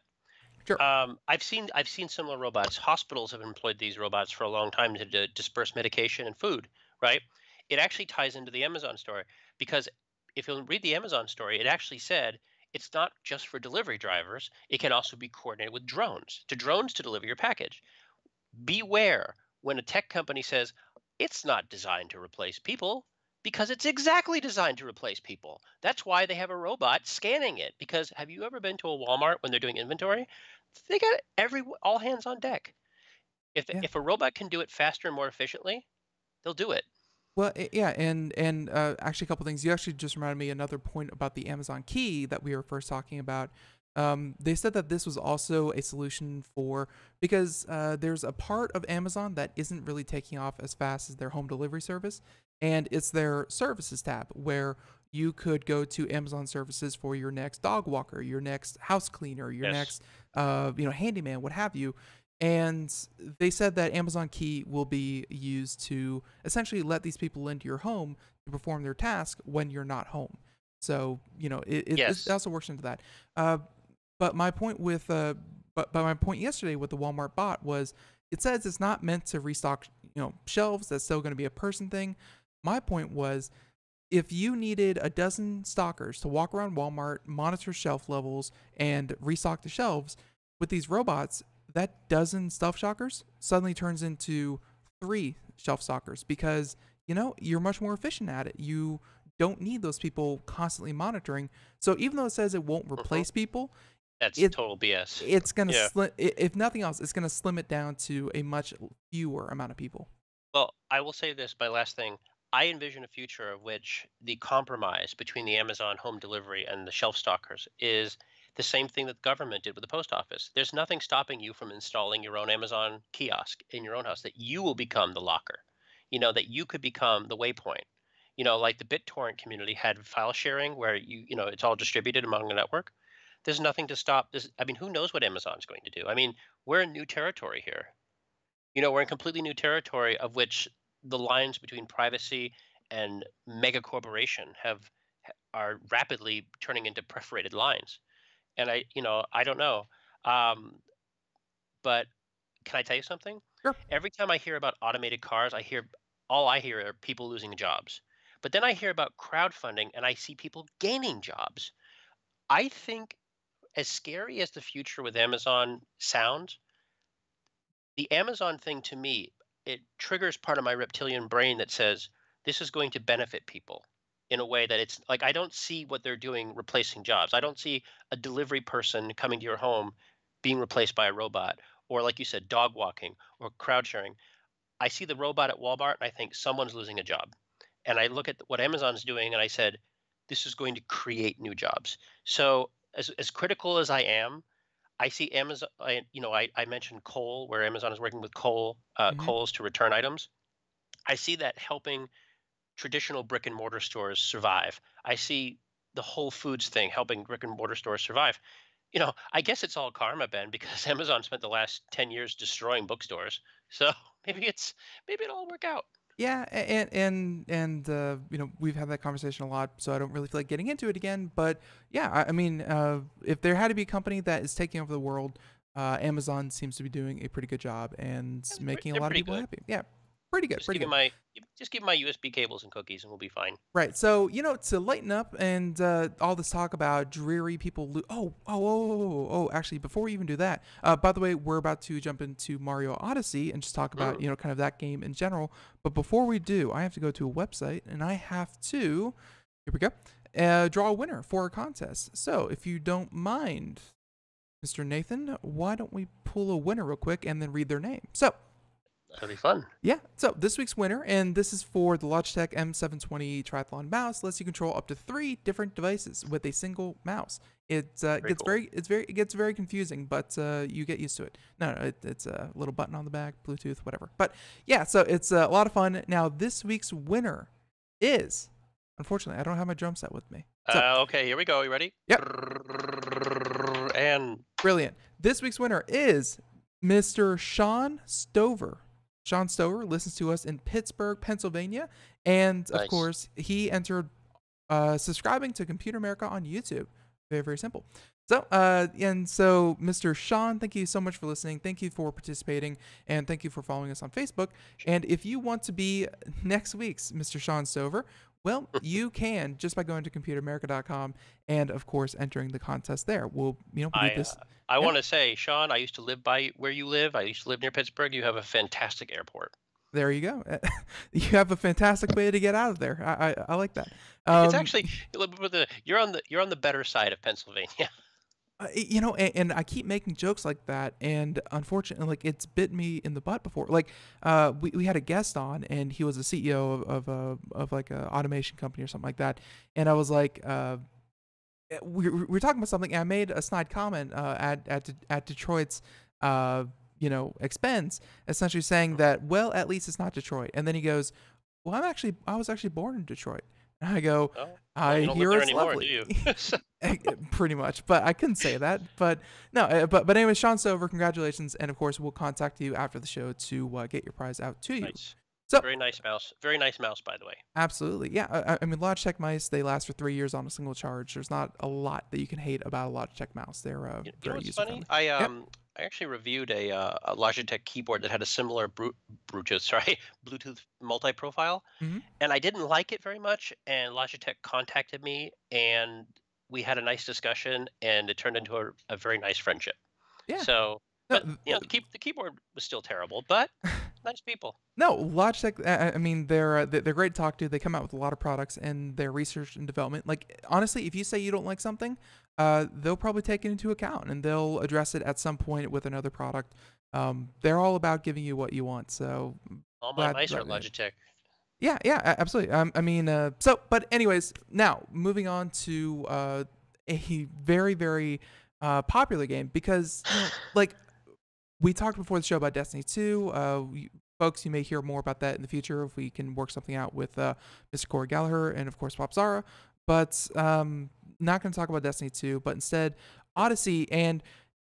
Sure. I've seen similar robots. Hospitals have employed these robots for a long time to disperse medication and food. Right? It actually ties into the Amazon story because if you'll read the Amazon story, it actually said it's not just for delivery drivers. It can also be coordinated with drones to deliver your package. Beware when a tech company says it's not designed to replace people because it's exactly designed to replace people. That's why they have a robot scanning it. Because have you ever been to a Walmart when they're doing inventory? They got all hands on deck. If Yeah. if a robot can do it faster and more efficiently, they'll do it. Well, yeah, and actually a couple things. You actually just reminded me another point about the Amazon Key that we were first talking about. They said that this was also a solution for because there's a part of Amazon that isn't really taking off as fast as their home delivery service, and it's their services tab where you could go to Amazon services for your next dog walker, your next house cleaner, your Yes. next handyman, what have you. And they said that Amazon Key will be used to essentially let these people into your home to perform their task when you're not home. So it Yes. also works into that. Uh, but my point with but my point yesterday with the Walmart bot was it says it's not meant to restock shelves. That's still going to be a person thing. My point was if you needed a dozen stockers to walk around Walmart, monitor shelf levels, and restock the shelves with these robots, that dozen stuff shockers suddenly turns into 3 shelf stockers because you're much more efficient at it. You don't need those people constantly monitoring. So even though it says it won't Hmm. replace people, That's it total BS. it's gonna Yeah. if nothing else, it's gonna slim it down to a much fewer amount of people. Well, I will say this, my last thing. I envision a future of which the compromise between the Amazon home delivery and the shelf stalkers is the same thing that the government did with the post office. There's nothing stopping you from installing your own Amazon kiosk in your own house, that you will become the locker. that you could become the waypoint. Like the BitTorrent community had file sharing where it's all distributed among the network. There's nothing to stop this. I mean, who knows what Amazon's going to do? I mean, we're in new territory here. We're in completely new territory of which the lines between privacy and mega corporation are rapidly turning into perforated lines. And I don't know. Um, but can I tell you something? Sure. Every time I hear about automated cars, all I hear are people losing jobs. But then I hear about crowdfunding and I see people gaining jobs. I think as scary as the future with Amazon sounds, the Amazon thing to me, it triggers part of my reptilian brain that says this is going to benefit people in a way that it's like I don't see what they're doing replacing jobs. I don't see a delivery person coming to your home being replaced by a robot, or like you said, dog walking or crowd sharing. I see the robot at Walmart and I think someone's losing a job. And I look at what Amazon's doing and I said, this is going to create new jobs. So as critical as I am, I see Amazon. I mentioned coal, where Amazon is working with Mm-hmm. coals to return items. I see that helping traditional brick and mortar stores survive. I see the Whole Foods thing helping brick and mortar stores survive. I guess it's all karma, Ben, because Amazon spent the last 10 years destroying bookstores. So maybe it'll all work out. Yeah, and we've had that conversation a lot, so I don't really feel like getting into it again. But yeah, I mean, if there had to be a company that is taking over the world, Amazon seems to be doing a pretty good job and Yeah, making a they're lot of pretty people good. happy. Yeah, pretty good, Just pretty give good. me my just give me my USB cables and cookies, and we'll be fine. Right. So, to lighten up and all this talk about dreary people. Actually, before we even do that, by the way, we're about to jump into Mario Odyssey and just talk about, Mm. kind of that game in general. But before we do, I have to go to a website and I have to, here we go, draw a winner for a contest. So, if you don't mind, Mr. Nathan, why don't we pull a winner real quick and then read their name? So, That'll be fun. yeah, so this week's winner, and this is for the Logitech M720 Triathlon mouse, lets you control up to 3 different devices with a single mouse. It gets cool. it gets very confusing, but you get used to it. No, it's a little button on the back, Bluetooth, whatever. But yeah, so it's a lot of fun. Now this week's winner is, unfortunately, I don't have my drum set with me. So, Okay, here we go. You ready? Yep. And Brilliant. This week's winner is Mr. Sean Stover. Sean Stover listens to us in Pittsburgh, Pennsylvania, and of Nice. course, he entered subscribing to Computer America on YouTube. Very, very simple. So, Mr. Sean, thank you so much for listening. Thank you for participating, and thank you for following us on Facebook. And if you want to be next week's Mr. Sean Stover, well, you can just by going to computeramerica.com and, of course, entering the contest there. We'll, do this. I Yeah. want to say, Sean, I used to live by where you live. I used to live near Pittsburgh. You have a fantastic airport. There you go. You have a fantastic way to get out of there. I like that. It's actually you're on the better side of Pennsylvania. And I keep making jokes like that, and unfortunately, like it's bit me in the butt before. Like, we had a guest on, and he was a CEO of like a automation company or something like that, and I was like, we were talking about something, and I made a snide comment at Detroit's expense, essentially saying that, well, at least it's not Detroit. And then he goes, well, I was actually born in Detroit. And I go, Oh, well, I you don't hear live there it's anymore, lovely. do you? Pretty much, but I couldn't say that. But no, but anyway, Sean Stover, congratulations, and of course we'll contact you after the show to get your prize out to you. Nice. So Very nice mouse. Very nice mouse, by the way. absolutely, yeah. I mean, Logitech mice, they last for 3 years on a single charge. There's not a lot that you can hate about a Logitech mouse. They're You know very what's user funny? friendly. Yep. I actually reviewed a Logitech keyboard that had a similar Bluetooth multi-profile, Mhm. and I didn't like it very much. And Logitech contacted me, and we had a nice discussion, and it turned into a very nice friendship. Yeah. So, No, but the keyboard was still terrible, but nice people. No, Logitech. I mean, they're great to talk to. They come out with a lot of products, and their research and development. Like honestly, if you say you don't like something, they'll probably take it into account, and they'll address it at some point with another product. They're all about giving you what you want. So All my glad- mice are glad- Logitech. yeah, absolutely. I mean, but anyways, now moving on to a very, very popular game because like we talked before the show about Destiny 2. folks. You may hear more about that in the future if we can work something out with Mr. Corey Gallagher and, of course, Popzara. But not going to talk about Destiny 2, but instead Odyssey. And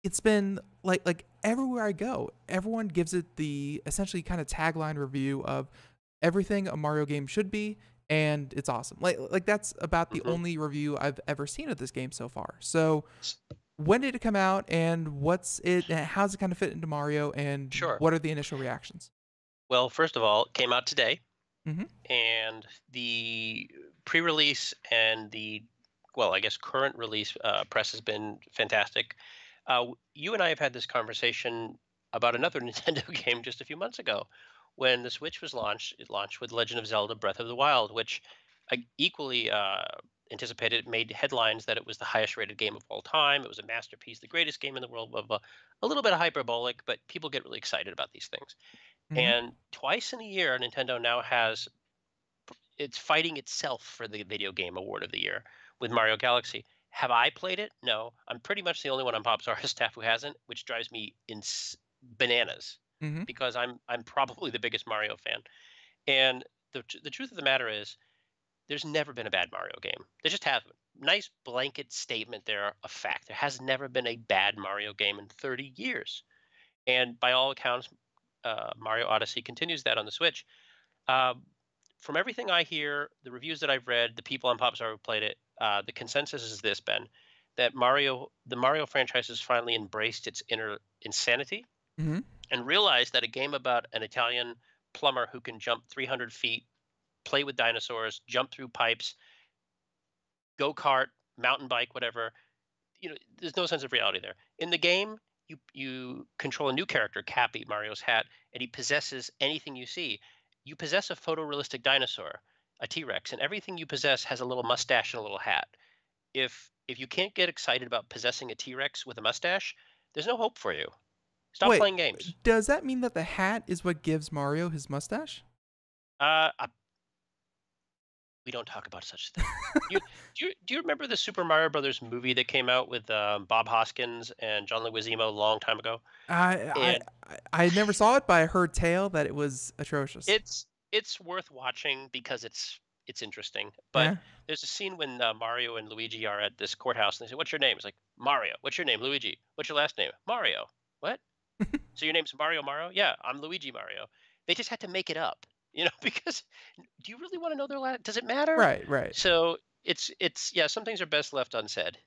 it's been like everywhere I go, everyone gives it the essentially kind of tagline review of everything a Mario game should be, and it's awesome. Like that's about the only review I've ever seen of this game so far. So when did it come out, and what's it, and how's it kind of fit into Mario, and Sure. what are the initial reactions? Well, first of all, it came out today, Mm-hmm. and the pre-release and the, well, I guess current release press has been fantastic. You and I have had this conversation about another Nintendo game just a few months ago. When the Switch was launched, it launched with Legend of Zelda Breath of the Wild, which I equally anticipated made headlines that it was the highest rated game of all time. It was a masterpiece, the greatest game in the world, blah, blah, blah. A little bit of hyperbolic, but people get really excited about these things. Mm-hmm. And twice in a year, Nintendo now has, it's fighting itself for the Video Game Award of the Year with Mario Galaxy. Have I played it? No. I'm pretty much the only one on Popzara staff who hasn't, which drives me bananas Mm-hmm. because I'm probably the biggest Mario fan. And the truth of the matter is, there's never been a bad Mario game. There just hasn't. Nice blanket statement there, a fact. There has never been a bad Mario game in 30 years. And by all accounts, Mario Odyssey continues that on the Switch. From everything I hear, the reviews that I've read, the people on Popzara who played it, the consensus is this, Ben, that the Mario franchise has finally embraced its inner insanity Mm-hmm. and realized that a game about an Italian plumber who can jump 300 feet, play with dinosaurs, jump through pipes, go-kart, mountain bike, whatever, there's no sense of reality there. In the game, you control a new character, Cappy, Mario's hat, and he possesses anything you see. You possess a photorealistic dinosaur, a T-Rex, and everything you possess has a little mustache and a little hat. If you can't get excited about possessing a T-Rex with a mustache, there's no hope for you. Stop Wait, playing games. does that mean that the hat is what gives Mario his mustache? We don't talk about such things. Do you remember the Super Mario Brothers movie that came out with Bob Hoskins and John Leguizamo a long time ago? I never saw it, but I heard tale that it was atrocious. It's worth watching because it's interesting. But Yeah. there's a scene when Mario and Luigi are at this courthouse, and they say, "What's your name?" It's like, "Mario." "What's your name?" "Luigi." "What's your last name?" "Mario." "What?" "So your name's Mario Mario?" "Yeah, I'm Luigi Mario." They just had to make it up, because do you really want to know their last? Does it matter? Right. So it's yeah, some things are best left unsaid.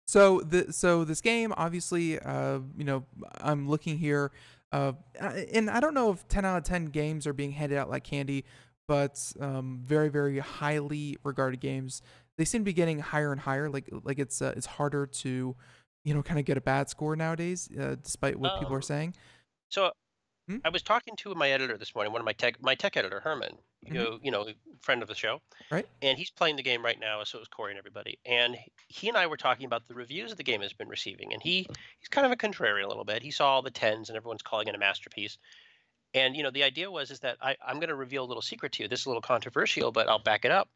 So this game, obviously, I'm looking here, and I don't know if 10 out of 10 games are being handed out like candy, but very, very highly regarded games, they seem to be getting higher and higher. Like it's harder to, kind of get a bad score nowadays, despite what people are saying. So Hmm? I was talking to my editor this morning, one of my tech editor, Herman, friend of the show, Right? and he's playing the game right now. So is Corey and everybody. And he and I were talking about the reviews the game has been receiving. And he's kind of a contrarian a little bit. He saw all the tens, and everyone's calling it a masterpiece. And the idea is that I'm going to reveal a little secret to you. This is a little controversial, but I'll back it up.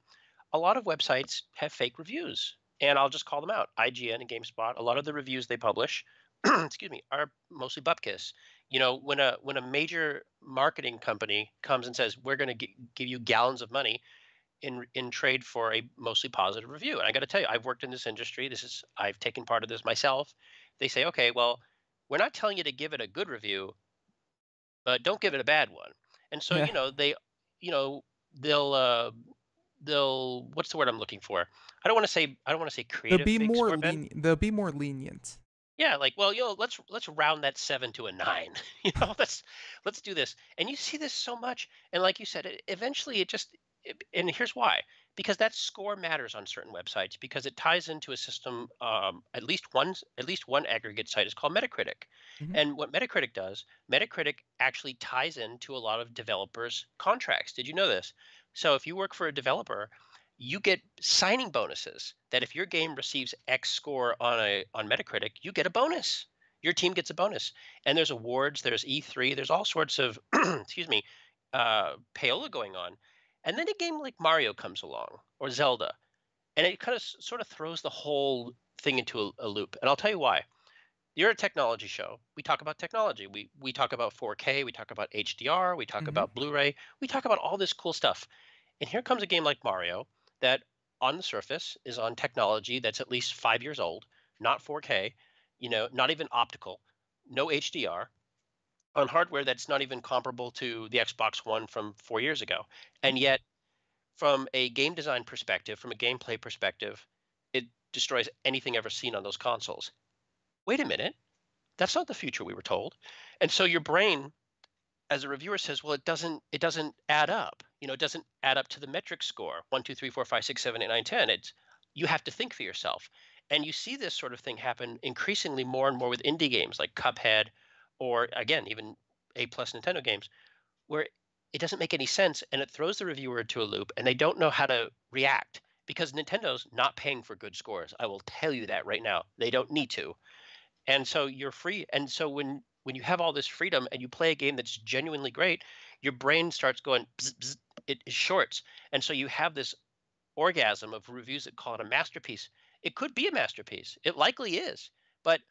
A lot of websites have fake reviews, and I'll just call them out. IGN and GameSpot. A lot of the reviews they publish, excuse me, are mostly bupkis. When a major marketing company comes and says we're going to give you gallons of money in trade for a mostly positive review, and I got to tell you, I've worked in this industry. I've taken part of this myself. They say, okay, well, we're not telling you to give it a good review, but don't give it a bad one. And so Yeah. they'll what's the word I'm looking for? I don't want to say They'll creative be fake more score, Ben. lenient. They'll be more lenient. Yeah, like, well, let's round that 7 to a 9. Let's do this. And you see this so much, and like you said, eventually and here's why. Because that score matters on certain websites because it ties into a system. At least one aggregate site is called Metacritic, Hmm. and what Metacritic does, Metacritic actually ties into a lot of developers' contracts. Did you know this? So if you work for a developer, you get signing bonuses that if your game receives X score on Metacritic, you get a bonus. Your team gets a bonus. And there's awards, there's E3, there's all sorts of excuse me, payola going on. And then a game like Mario comes along or Zelda, and it kind of sort of throws the whole thing into a loop. And I'll tell you why. You're a technology show. We talk about technology. We talk about 4K, we talk about HDR, we talk Hmm. about Blu-ray, we talk about all this cool stuff. And here comes a game like Mario that on the surface is on technology that's at least 5 years old, not 4K, not even optical, no HDR, on hardware that's not even comparable to the Xbox One from 4 years ago. And yet from a game design perspective, from a gameplay perspective, it destroys anything ever seen on those consoles. Wait a minute, that's not the future we were told. And so your brain as a reviewer says, well, it doesn't add up. It doesn't add up to the metric score. 1, 2, 3, 4, 5, 6, 7, 8, 9, 10. It's you have to think for yourself. And you see this sort of thing happen increasingly more and more with indie games like Cuphead or again, even A plus Nintendo games, where it doesn't make any sense and it throws the reviewer into a loop and they don't know how to react because Nintendo's not paying for good scores. I will tell you that right now. They don't need to. And so you're free. And so when you have all this freedom and you play a game that's genuinely great, your brain starts going bzz, bzz, it shorts. And so you have this orgasm of reviews that call it a masterpiece. It could be a masterpiece. It likely is. But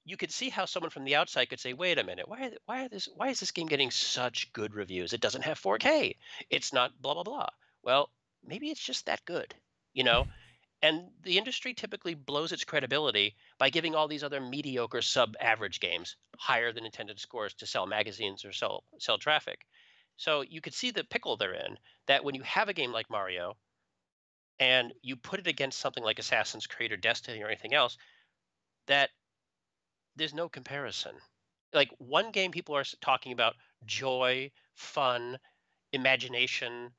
you could see how someone from the outside could say, "Wait a minute, why is this game getting such good reviews? It doesn't have 4K. It's not blah blah blah." Well, maybe it's just that good, you know. And the industry typically blows its credibility by giving all these other mediocre sub-average games higher than intended scores to sell magazines or sell traffic. So you could see the pickle they're in that when you have a game like Mario and you put it against something like Assassin's Creed or Destiny or anything else, that there's no comparison. Like one game people are talking about joy, fun, imagination,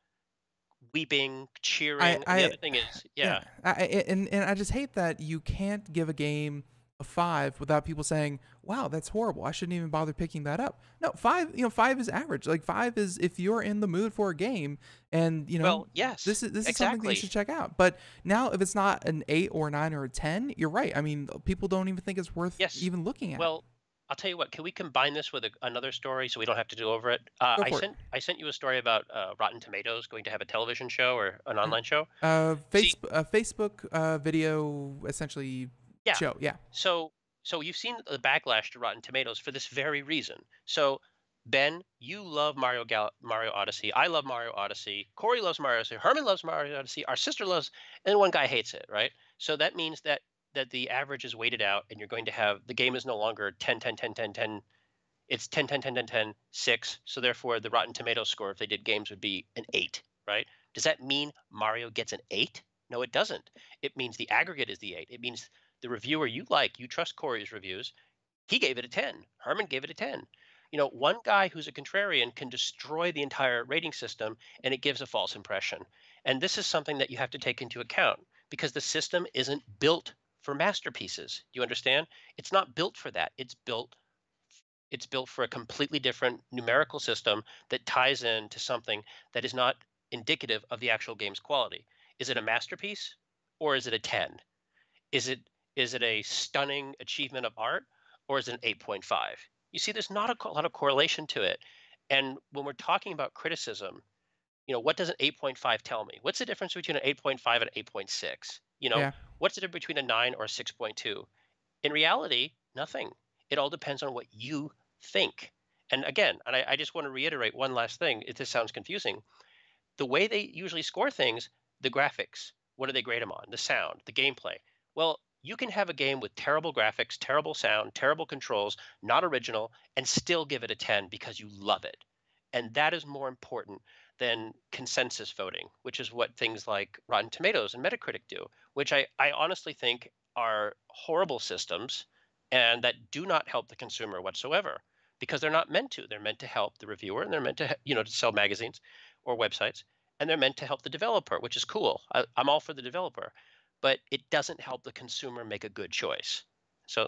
weeping, cheering, and the I other thing is, Yeah, yeah, and I just hate that you can't give a game a 5 without people saying, "Wow, that's horrible. I shouldn't even bother picking that up." No, 5, 5 is average. Like 5 is if you're in the mood for a game and, well, yes, this is something that you exactly. should check out. But now if it's not an 8 or a 9 or a 10, you're right. I mean, people don't even think it's worth Yes. even looking at. Well, I'll tell you what. Can we combine this with another story so we don't have to do over it? Go I for it. sent you a story about Rotten Tomatoes going to have a television show or an online show. See, Facebook video essentially yeah. show. Yeah. So you've seen the backlash to Rotten Tomatoes for this very reason. So Ben, you love Mario Odyssey. I love Mario Odyssey. Corey loves Mario Odyssey. Herman loves Mario Odyssey. Our sister loves, and one guy hates it, right? So that means that the average is weighted out, and you're going to have the game is no longer 10, 10, 10, 10, 10. It's 10, 10, 10, 10, 10, 6. So therefore, the Rotten Tomatoes score, if they did games, would be an 8, right? Does that mean Mario gets an 8? No, it doesn't. It means the aggregate is the 8. It means the reviewer you trust Corey's reviews, he gave it a 10. Herman gave it a 10. One guy who's a contrarian can destroy the entire rating system and it gives a false impression. And this is something that you have to take into account because the system isn't built for masterpieces. Do you understand? It's not built for that. It's built for a completely different numerical system that ties in to something that is not indicative of the actual game's quality. Is it a masterpiece or is it a 10? Is it a stunning achievement of art or is it an 8.5? You see, there's not a lot of correlation to it. And when we're talking about criticism, what does an 8.5 tell me? What's the difference between an 8.5 and an 8.6? Yeah. What's the difference between a 9 or a 6.2? In reality, nothing. It all depends on what you think. And again, and I just want to reiterate one last thing, if this sounds confusing. The way they usually score things, the graphics, what do they grade them on? The sound, the gameplay. Well, you can have a game with terrible graphics, terrible sound, terrible controls, not original, and still give it a 10 because you love it. And that is more important than consensus voting, which is what things like Rotten Tomatoes and Metacritic do, which I honestly think are horrible systems and that do not help the consumer whatsoever because they're not meant to. They're meant to help the reviewer and they're meant to, to sell magazines or websites and they're meant to help the developer, which is cool. I'm all for the developer, but it doesn't help the consumer make a good choice. So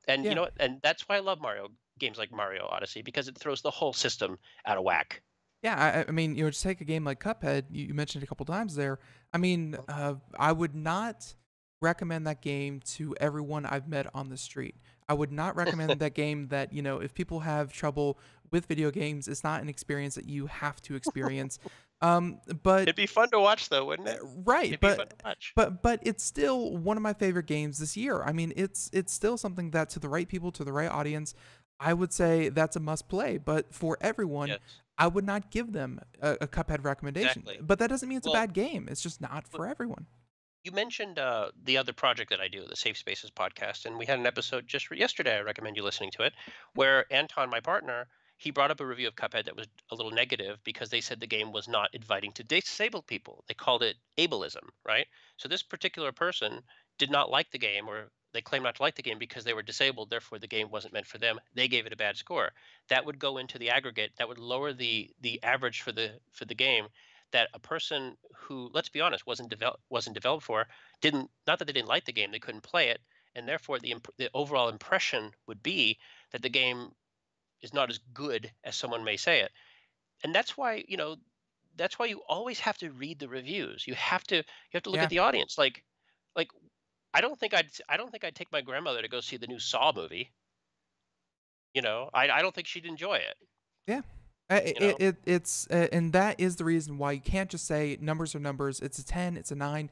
and Yeah. and that's why I love Mario games like Mario Odyssey because it throws the whole system out of whack. Yeah, I mean, just take a game like Cuphead. You mentioned it a couple times there. I mean, I would not recommend that game to everyone I've met on the street. I would not recommend that game that, if people have trouble with video games, it's not an experience that you have to experience. But It'd be fun to watch, though, wouldn't it? right, It'd be fun to watch. but it's still one of my favorite games this year. I mean, it's still something that to the right people, to the right audience, I would say that's a must play. But for everyone, Yes. I would not give them a Cuphead recommendation. Exactly. But that doesn't mean it's Well, a bad game. It's just not for everyone. you mentioned the other project that I do, the Safe Spaces podcast, and we had an episode just yesterday. I recommend you listening to it, where Anton, my partner, he brought up a review of Cuphead that was a little negative because they said the game was not inviting to disabled people. They called it ableism, right? So this particular person did not like the game, or they claim not to like the game because they were disabled. Therefore, the game wasn't meant for them. They gave it a bad score. That would go into the aggregate. That would lower the average for the game. That a person who, let's be honest, wasn't developed for, didn't, not that they didn't like the game, they couldn't play it, and therefore the overall impression would be that the game is not as good as someone may say it. And that's why, that's why you always have to read the reviews. You have to look Yeah. at the audience. Like I don't think I'd take my grandmother to go see the new Saw movie. I don't think she'd enjoy it. Yeah. You know? It's and that is the reason why you can't just say numbers are numbers. It's a 10, it's a 9.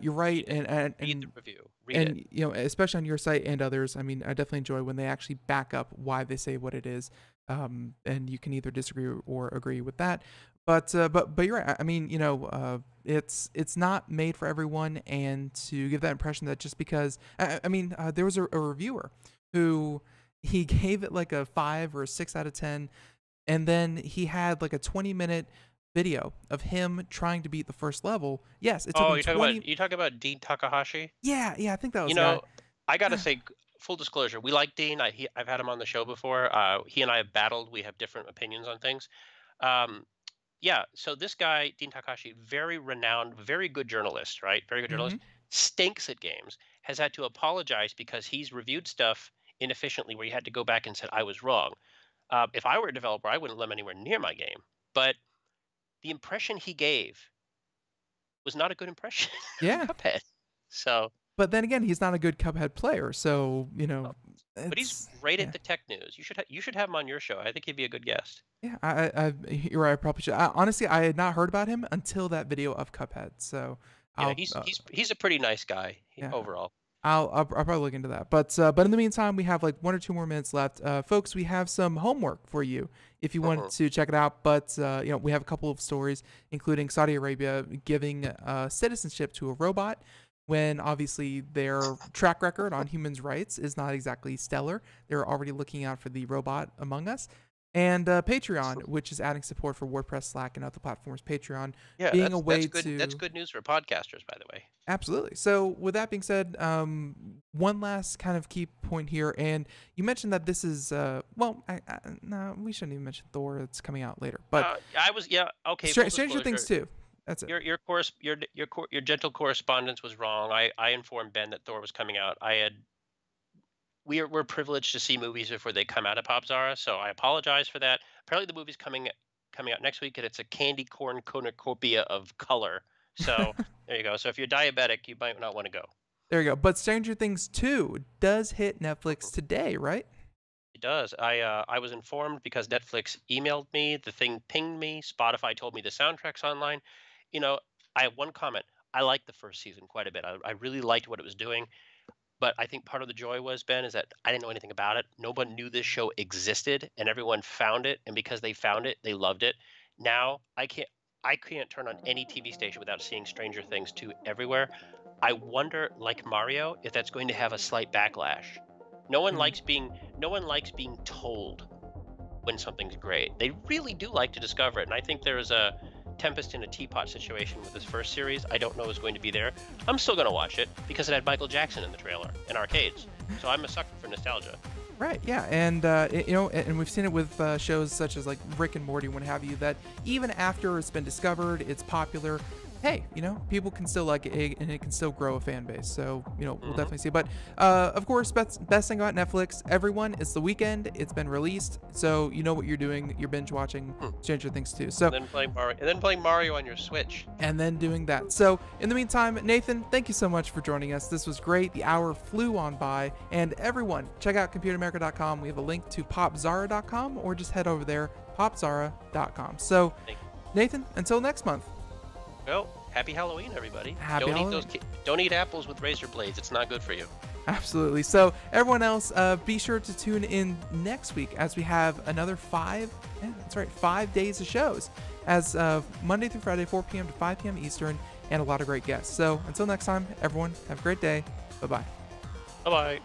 You're right, and Read the review. Read it. and especially on your site and others. I mean, I definitely enjoy when they actually back up why they say what it is. And you can either disagree or agree with that. But you're right. I mean, it's not made for everyone, and to give that impression that just because I mean, there was a reviewer who he gave it like a 5 or a 6 out of 10. And then he had like a 20-minute video of him trying to beat the first level. Yes, it took him 20. You talking about Dean Takahashi? Yeah, I think that was You the guy. know, I gotta say, full disclosure, we like Dean. I've had him on the show before. He and I have battled. We have different opinions on things. Yeah. So this guy, Dean Takahashi, very renowned, very good journalist, right? Very good journalist. Stinks at games. Has had to apologize because he's reviewed stuff inefficiently, where he had to go back and said I was wrong. If I were a developer, I wouldn't let him anywhere near my game. But the impression he gave was not a good impression Yeah. of Cuphead. So, But then again, he's not a good Cuphead player, so but he's great at the tech news. You should have him on your show. I think he'd be a good guest. Yeah, you're right. I probably should. Honestly, I had not heard about him until that video of Cuphead. So He's a pretty nice guy overall. I'll probably look into that. But in the meantime, we have like 1 or 2 more minutes left. Folks, we have some homework for you if you want to check it out. But we have a couple of stories, including Saudi Arabia giving citizenship to a robot, when obviously their track record on human rights is not exactly stellar. They're already looking out for the robot among us. And Patreon, which is adding support for WordPress, Slack, and other platforms. Patreon being a way to... That's good news for podcasters, by the way. Absolutely. So with that being said, one last kind of key point here. And you mentioned that this is... no, we shouldn't even mention Thor. It's coming out later. But okay. Stranger Things 2. That's it. Your gentle correspondence was wrong. I informed Ben that Thor was coming out. We're privileged to see movies before they come out of Popzara, so I apologize for that. Apparently, the movie's coming out next week, and it's a candy corn cornucopia of color. So there you go. So if you're diabetic, you might not want to go. There you go. But Stranger Things 2 does hit Netflix today, right? It does. I was informed because Netflix emailed me. The thing pinged me. Spotify told me the soundtrack's online. I have one comment. I liked the first season quite a bit. I really liked what it was doing. But I think part of the joy was, Ben, is that I didn't know anything about it. Nobody knew this show existed, and everyone found it. And because they found it, they loved it. Now I can't turn on any TV station without seeing Stranger Things 2 everywhere. I wonder, like Mario, if that's going to have a slight backlash. No one likes being told when something's great. They really do like to discover it. And I think there is a Tempest in a Teapot situation with this first series. I don't know is going to be there. I'm still going to watch it because it had Michael Jackson in the trailer in arcades. So I'm a sucker for nostalgia. Right, yeah, and and we've seen it with shows such as like Rick and Morty, what have you, that even after it's been discovered, it's popular. Hey, people can still like it, and it can still grow a fan base. So, we'll definitely see. But, of course, best thing about Netflix, everyone, it's the weekend. It's been released. So, you know what you're doing. You're binge watching Stranger Things 2. So, and then playing Mario on your Switch. And then doing that. So, in the meantime, Nathan, thank you so much for joining us. This was great. The hour flew on by. And everyone, check out computeramerica.com. We have a link to popzara.com, or just head over there, popzara.com. So, Nathan, until next month. Well, happy Halloween, everybody. Happy Halloween. Don't eat apples with razor blades. It's not good for you. Absolutely. So everyone else, be sure to tune in next week as we have another 5 days of shows, as Monday through Friday, 4 p.m. to 5 p.m. Eastern, and a lot of great guests. So until next time, everyone, have a great day. Bye-bye. Bye-bye.